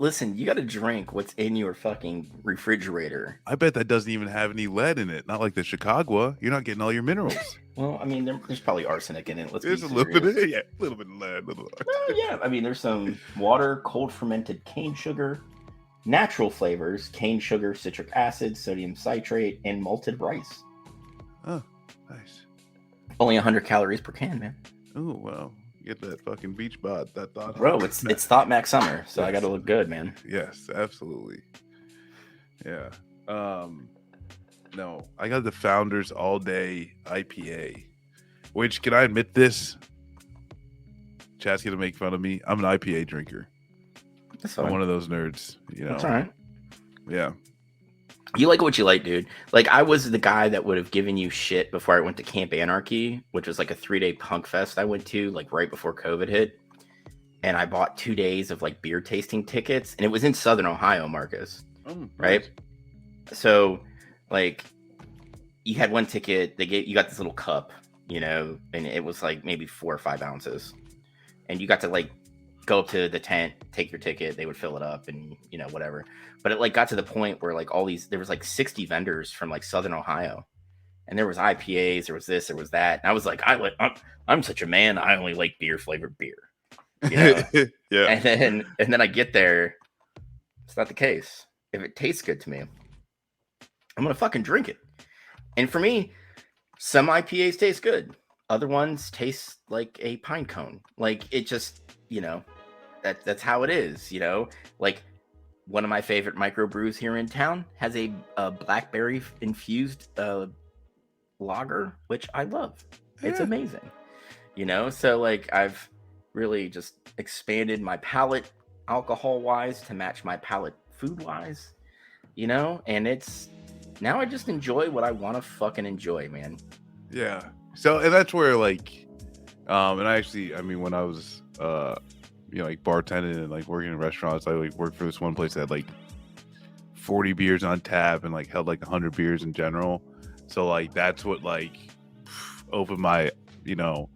Listen, you got to drink what's in your fucking refrigerator. I bet that doesn't even have any lead in it. Not like the Chicago. You're not getting all your minerals. Well, I mean, there's probably arsenic in it. There's a little bit of it. Yeah, a little bit of lead. Yeah, I mean, there's some water, cold fermented cane sugar, natural flavors, cane sugar, citric acid, sodium citrate, and malted rice. Oh, nice. Only 100 calories per can, man. Oh, wow. Get that fucking beach bod. That thought. Bro, it's Thought Max Summer, so yes. I got to look good, man. Yes, absolutely. Yeah. No, I got the Founders All Day IPA, which, can I admit this? Chat's gonna make fun of me. I'm an IPA drinker. That's fine. I'm one of those nerds. That's all right. Yeah. You like what you like, dude. Like, I was the guy that would have given you shit before I went to Camp Anarchy, which was like a 3-day punk fest I went to, like right before COVID hit. And I bought 2 days of like beer tasting tickets, and it was in Southern Ohio, Marcus. Oh, right? Nice. So, like, you had one ticket, you got this little cup, and it was like maybe 4 or 5 ounces. And you got to like go up to the tent, take your ticket, they would fill it up and, whatever. But it like got to the point where like there was like 60 vendors from like Southern Ohio, and there was IPAs, there was this, there was that. And I was like, I'm such a man. I only like beer flavored beer, Yeah. And then I get there. It's not the case. If it tastes good to me, I'm going to fucking drink it. And for me, some IPAs taste good. Other ones taste like a pine cone. Like, it just, that's how it is, Like, one of my favorite microbrews here in town has a blackberry infused lager, which I love. Yeah. It's amazing, So, like, I've really just expanded my palate alcohol-wise to match my palate food-wise, And it's now I just enjoy what I want to fucking enjoy, man. Yeah. So, and that's where like, and I mean, when I was, like bartending and like working in restaurants, I like worked for this one place that had like 40 beers on tap and like held like 100 beers in general. So like, that's what like opened my, and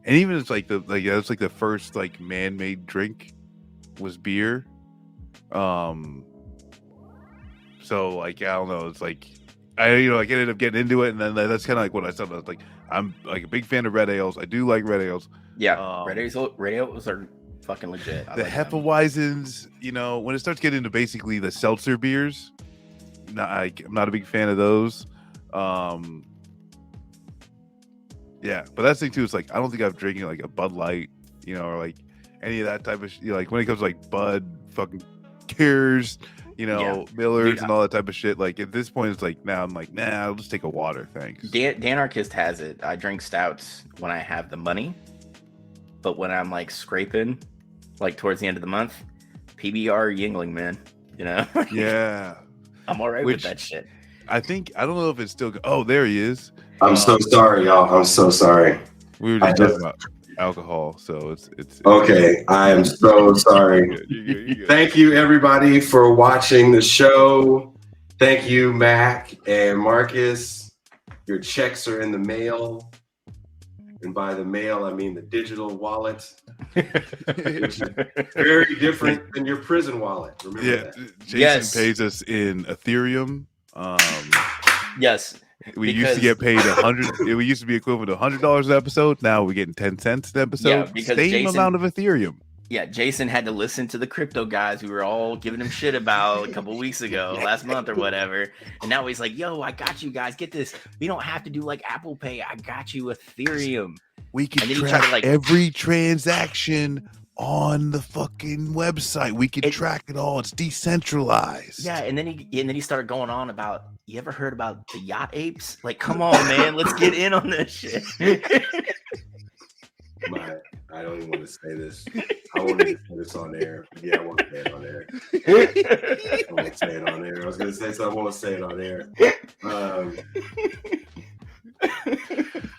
even it's like that's like the first like man-made drink was beer. So like, I don't know, it's like I ended up getting into it, and then that's kind of like what I said. I was like, I'm like a big fan of red ales. I do like red ales. Yeah, red ales are fucking legit. The Hefeweizens, when it starts getting into basically the seltzer beers, I'm not a big fan of those. Yeah, but that's the thing too. It's like I don't think I'm drinking like a Bud Light, or like any of that type of like when it comes to like Bud, fucking Coors, Millers, and all that type of shit. Like at this point, it's like now I'm like, nah, I'll just take a water, thanks. Danarchist has it. I drink stouts when I have the money, but when I'm like scraping, like towards the end of the month, PBR Yingling, man. Yeah, I'm all right with that shit. I don't know if it's still. Oh, there he is. I'm so sorry, y'all. I'm so sorry. We were just talking about alcohol, so it's okay. I am so sorry. You're good. Thank you, everybody, for watching the show. Thank you, Mac and Marcus. Your checks are in the mail, and by the mail, I mean the digital wallet, which is very different than your prison wallet. Remember that? Jason pays us in Ethereum. Yes. Used to get paid $100. We used to be equivalent to $100 an episode. Now we're getting 10 cents an episode. Yeah, because same amount of Ethereum. Yeah, Jason had to listen to the crypto guys we were all giving him shit about a couple weeks ago, last month or whatever. And now he's like, yo, I got you guys. Get this. We don't have to do like Apple Pay. I got you Ethereum. We can track every transaction on the fucking website. We can track it all. It's decentralized. Yeah, and then he started going on about, you ever heard about the yacht apes? Like, come on, man, let's get in on this shit. I don't even want to say this. I want to say this on air. Yeah, I want to say it on air. I won't say it on air. I was going to say something. I won't say it on air.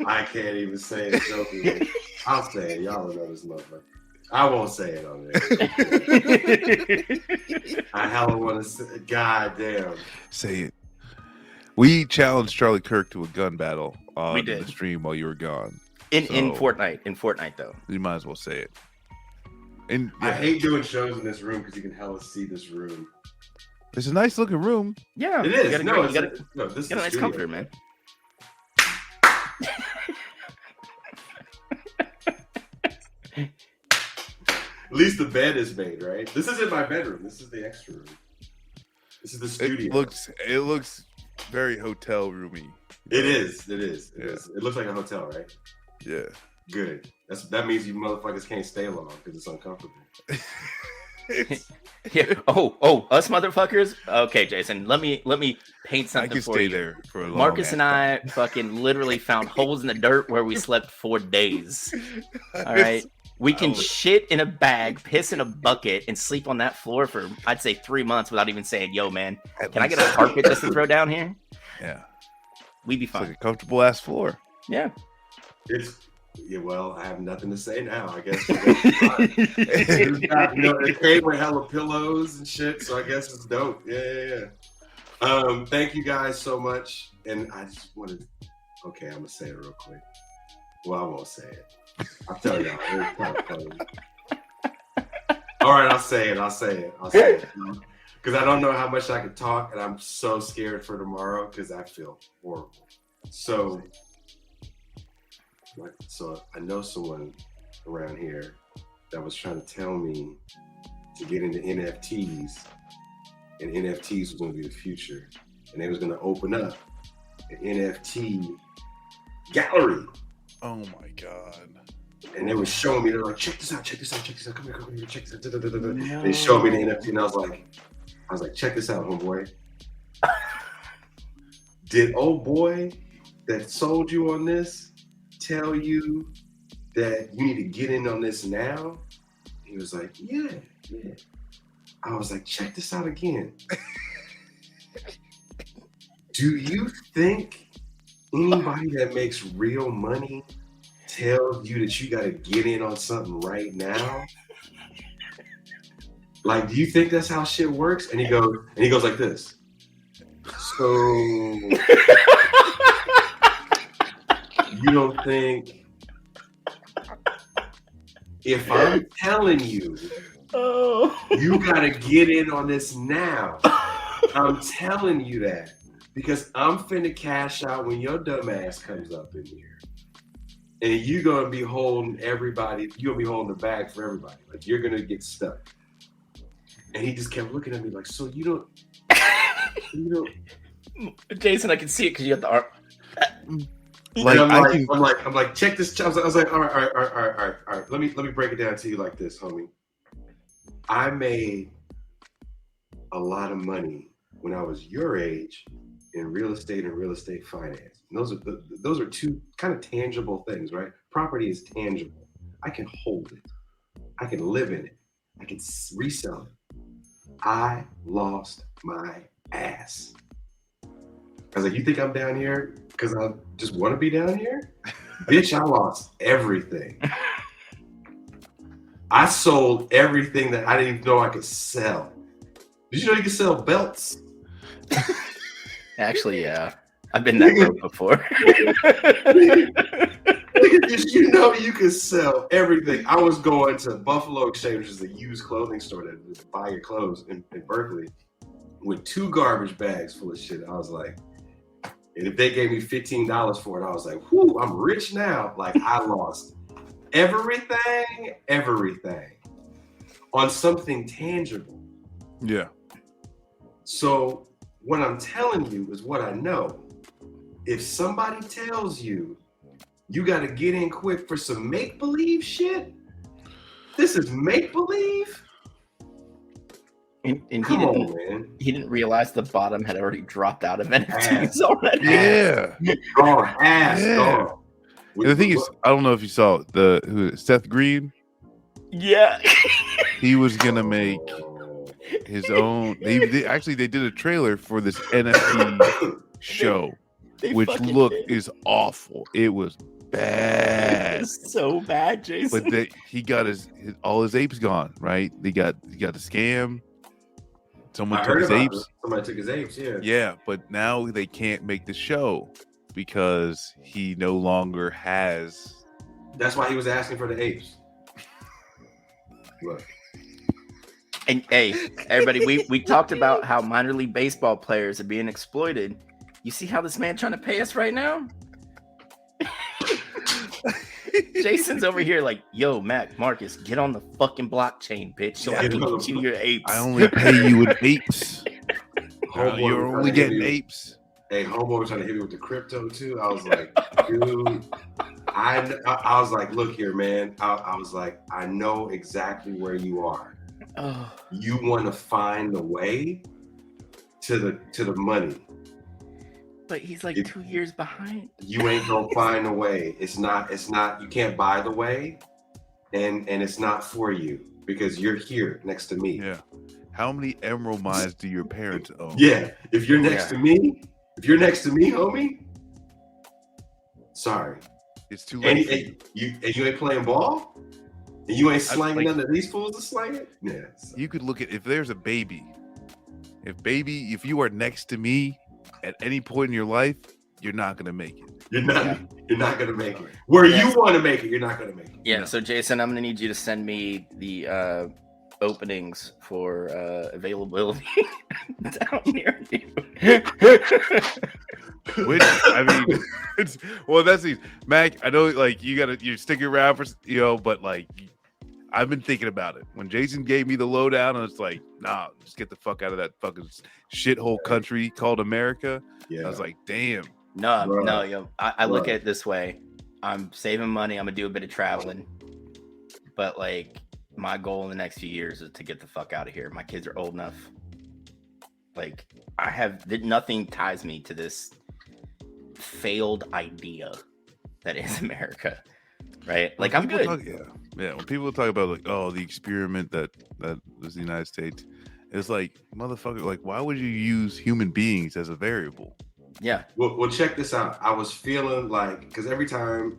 I can't even say it jokingly. I'll say it. Y'all don't know this motherfucker. I won't say it on there. I hella want to say, God damn. Say it. We challenged Charlie Kirk to a gun battle on the stream while you were gone. In Fortnite, though. You might as well say it. And I hate doing shows in this room because you can hella see this room. It's a nice looking room. Yeah, it is. You got a nice comforter, man. At least the bed is made, right? This isn't my bedroom. This is the extra room. This is the studio. It looks very hotel roomy. It is. It looks like a hotel, right? Yeah. Good. That means you motherfuckers can't stay long because it's uncomfortable. Yeah. Oh, us motherfuckers. Okay, Jason. Let me paint something for you. I can stay there for a long Marcus and I fucking literally found holes in the dirt where we slept 4 days. All right. We can shit in a bag, piss in a bucket, and sleep on that floor for, I'd say, 3 months without even saying, yo, man, can I get a carpet just to throw down here? Yeah. We'd be fine. It's like a comfortable ass floor. Yeah. Well, I have nothing to say now, I guess. It came with hella pillows and shit, so I guess it's dope. Yeah. Thank you guys so much. And I just wanted, I'm going to say it real quick. Well, I won't say it. I'll tell y'all. It's kind of funny. All right, I'll say it. Because I don't know how much I can talk, and I'm so scared for tomorrow because I feel horrible. So I know someone around here that was trying to tell me to get into NFTs, and NFTs was going to be the future, and they was going to open up an NFT gallery. Oh my God. And they were showing me, they're like, check this out, come here, check this out. No. They showed me the NFT, and I was like, check this out, homeboy. Did old boy that sold you on this tell you that you need to get in on this now? He was like, yeah. I was like, check this out again. Do you think anybody that makes real money tells you that you got to get in on something right now? Like, do you think that's how shit works? And he goes like this. So you don't think if I'm telling you you got to get in on this now, I'm telling you that, because I'm finna cash out when your dumb ass comes up in here. And you're gonna be holding everybody, you're gonna be holding the bag for everybody. Like you're gonna get stuck. And he just kept looking at me like, so you don't Jason, I can see it because you got the arm. Like I'm like, check this. I was like, all right. Let me break it down to you like this, homie. I made a lot of money when I was your age in real estate and real estate finance. And those are two kind of tangible things, right? Property is tangible. I can hold it. I can live in it. I can resell it. I lost my ass. I was like, you think I'm down here because I just want to be down here? Bitch, I lost everything. I sold everything that I didn't even know I could sell. Did you know you could sell belts? Actually, yeah. I've been that broke before. Did you know you could sell everything? I was going to Buffalo Exchange, which is a used clothing store to buy your clothes in Berkeley, with 2 garbage bags full of shit. I was like, and if they gave me $15 for it, I was like, whoo, I'm rich now. Like I lost everything on something tangible. Yeah. So what I'm telling you is what I know. If somebody tells you you got to get in quick for some make-believe shit, this is make-believe? And Come on, man. He didn't realize the bottom had already dropped out of NFTs already. Yeah. Gone. Gone. And the thing is, I don't know if you saw Seth Green. Yeah. He was gonna make his own. They did a trailer for this NFT show, which is awful. It was bad. It's so bad, Jason. But he got all his apes gone. Right? He got the scam. Someone took his apes. Somebody took his apes. Yeah. Yeah, but now they can't make the show because he no longer has. That's why he was asking for the apes. Look. And hey, everybody, we talked about how minor league baseball players are being exploited. You see how this man trying to pay us right now? Jason's over here like, yo, Marcus, get on the fucking blockchain, bitch, so I can get you your apes. I only pay you with apes. You're only getting apes. Hey, homeboy was trying to hit me with the crypto too. I was like, dude, I was like, look here, man. I was like, I know exactly where you are. Oh. You want to find the way to the money. But he's like 2 years behind. You ain't gonna find a way. It's not, you can't buy the way, and it's not for you because you're here next to me. Yeah. How many emerald mines do your parents own? Yeah. If you're next to me, homie, sorry. It's too late. And you ain't playing ball? And you ain't slanging none of these fools to slang it? Yeah. So. You could look at, if there's a baby, if you are next to me at any point in your life, you're not going to make it. You're not going to make it. Where you want to make it, you're not going to make it. Yeah, so Jason, I'm going to need you to send me the openings for availability down near you. Which, I mean, that's easy. Mac, I know, like, you stick around for, but, like, I've been thinking about it. When Jason gave me the lowdown, and it's like, nah, just get the fuck out of that fucking shithole country called America. Yeah. I was like, damn. No, yo. I look at it this way. I'm saving money. I'm gonna do a bit of traveling, but like my goal in the next few years is to get the fuck out of here. My kids are old enough. Like nothing ties me to this failed idea that is America. Right? Like I'm good. Yeah. When people talk about like, oh, the experiment that was the United States, it's like, motherfucker, like, why would you use human beings as a variable? Yeah. Well, check this out. I was feeling like, because every time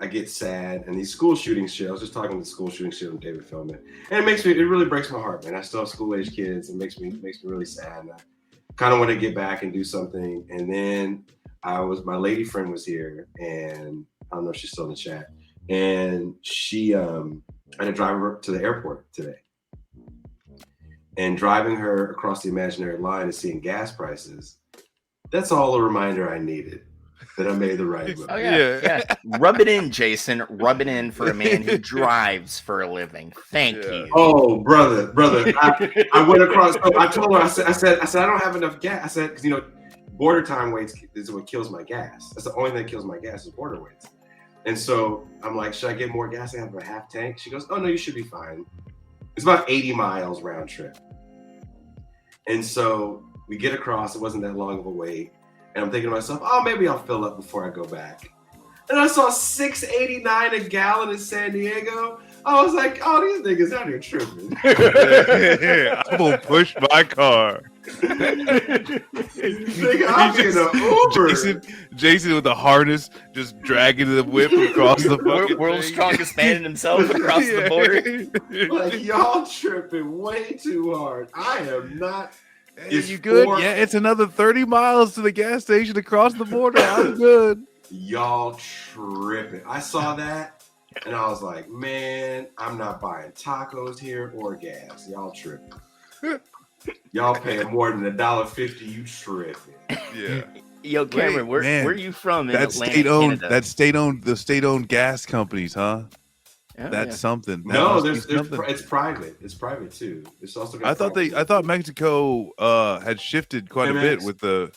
I get sad and these school shooting shit, I was just talking to the school shooting shit with David Feldman, and it really breaks my heart, man. I still have school age kids. It makes me really sad. And I kind of want to get back and do something. And then my lady friend was here, and I don't know if she's still in the chat. And she, I had to drive her to the airport today. And driving her across the imaginary line and seeing gas prices, That's all a reminder I needed that I made the right move. Oh yeah. Rub it in, Jason. Rub it in for a man who drives for a living. Thank you. Oh, brother. I went across. So I told her. I said, I don't have enough gas. I said, because border time weights is what kills my gas. That's the only thing that kills my gas is border weights. And so I'm like, should I get more gas? I have a half tank. She goes, oh no, you should be fine. It's about 80 miles round trip. And so we get across. It wasn't that long of a wait. And I'm thinking to myself, oh, maybe I'll fill up before I go back. And I saw $6.89 a gallon in San Diego. I was like, oh, these niggas out here tripping. I'm gonna push my car. Nigga, I'm in an Uber. Jason with the harness just dragging the whip across the fucking world's strongest man in himself across the border. Like, y'all tripping way too hard. I am not. Hey, you good? Yeah, it's another 30 miles to the gas station across the border. I'm good. Y'all tripping. I saw that and I was like, man, I'm not buying tacos here or gas. Y'all tripping. Y'all paying more than $1.50. You tripping. Yeah. Yo, Cameron, where are you from in Atlanta, state-owned, Canada? That's the state-owned gas companies, huh? Oh, that's something. No, it's private. It's private too. It's also. I thought Mexico had shifted quite a bit with the.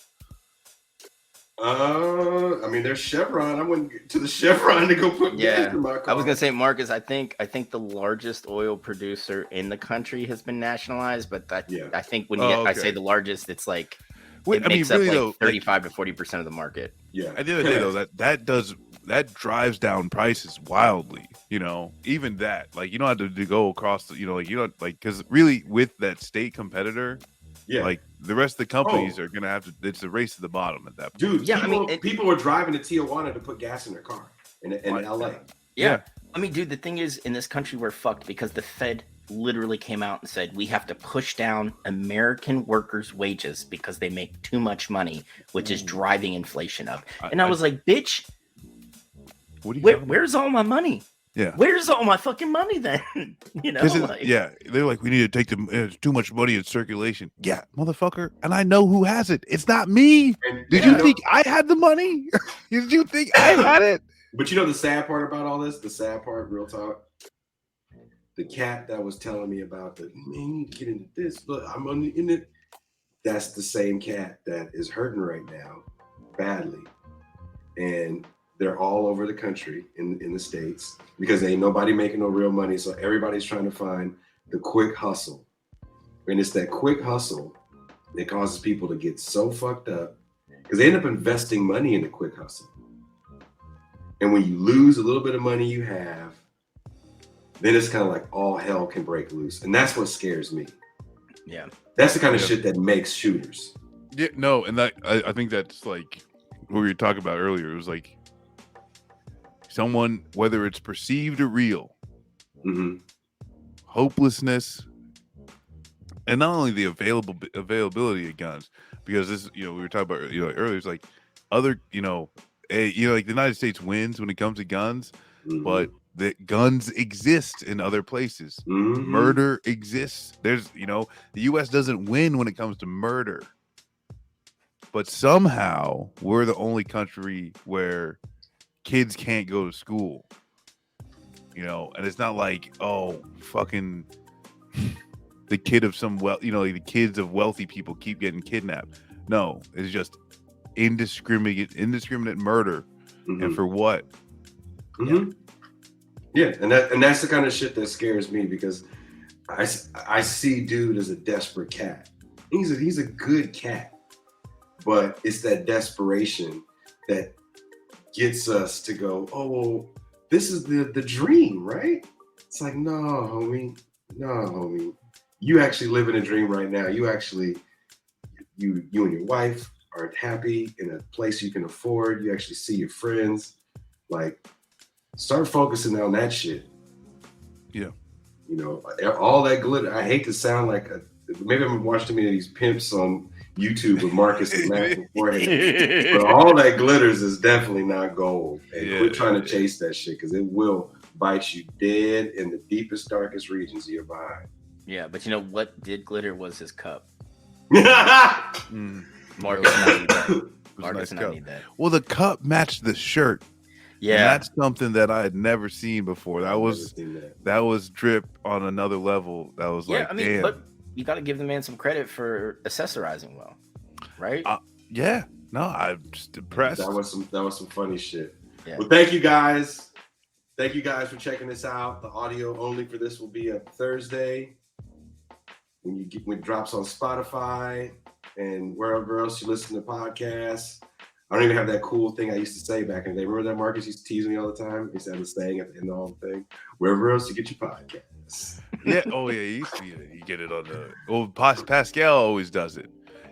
I mean, there's Chevron. I went to the Chevron to go put gas in my car. I was gonna say, Marcus. I think the largest oil producer in the country has been nationalized, but I think when I say the largest, it's like it makes up like 35 to 40% of the market. Yeah. At the end of the day, though, that drives down prices wildly. Even that, like, you don't have to go across the, because really with that state competitor, like the rest of the companies are gonna have to. It's a race to the bottom at that point. Dude, people were driving to Tijuana to put gas in their car in LA. Yeah. I mean, dude, the thing is, in this country, we're fucked because the Fed literally came out and said we have to push down American workers' wages because they make too much money, which is driving inflation up. And I was like, bitch, where's all my money? Yeah. Where's all my fucking money then? They're like, we need to take there's too much money in circulation. Yeah, motherfucker. And I know who has it. It's not me. Did you think I had the money? Did you think I had it? But the sad part about all this, the sad part, real talk, the cat that was telling me about man, you need to get into this. Look, I'm in it. That's the same cat that is hurting right now badly. And they're all over the country in the States because ain't nobody making no real money. So everybody's trying to find the quick hustle. And it's that quick hustle that causes people to get so fucked up because they end up investing money in the quick hustle. And when you lose a little bit of money you have, then it's kind of like all hell can break loose. And that's what scares me. Yeah. That's the kind of shit that makes shooters. Yeah, no. And that I think that's like what we were talking about earlier. It was like, someone, whether it's perceived or real, hopelessness, and not only the availability of guns, because this, we were talking about, earlier, it's like other, like the United States wins when it comes to guns, but the guns exist in other places. Murder exists. There's, the U.S. doesn't win when it comes to murder, but somehow we're the only country where kids can't go to school, and it's not like, oh, fucking the kid of some the kids of wealthy people keep getting kidnapped. No, it's just indiscriminate murder, and for what? Yeah, and that's the kind of shit that scares me because I see dude as a desperate cat. He's a good cat, but it's that desperation that gets us to go, oh, well, this is the dream, right? It's like, no, homie. You actually live in a dream right now. You actually, you and your wife are happy in a place you can afford. You actually see your friends. Like, start focusing on that shit. Yeah. All that glitter. I hate to sound like maybe I've watched too many of these pimps on YouTube with Marcus and Matt beforehand. But all that glitters is definitely not gold. And quit trying to chase that shit because it will bite you dead in the deepest, darkest regions of your mind. Yeah, but what did glitter was his cup. Marcus and I need that. It was a Marcus nice and I cup. need that. Well, the cup matched the shirt. And Yeah. that's something that I had never seen before. I've never seen That was drip on another level. That was Yeah, like, I mean, damn. but you got to give the man some credit for accessorizing well, right? Yeah. No, I'm just impressed. That was some funny shit. Yeah. Well, thank you guys. Thank you guys for checking this out. The audio only for this will be up Thursday when it drops on Spotify and wherever else you listen to podcasts. I don't even have that cool thing I used to say back in the day. Remember that Marcus used to tease me all the time? He used to have this saying at the end of the whole thing. Wherever else you get your podcasts. Yeah. Oh, yeah. You get it on the. Oh, Pascal always does it.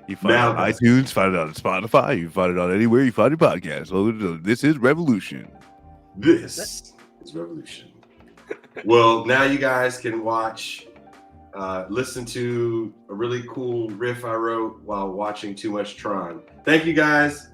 You find it on iTunes, find it on Spotify, you find it on anywhere you find your podcast. So this is revolution. This is revolution. Well, now you guys can listen to a really cool riff I wrote while watching too much Tron. Thank you guys.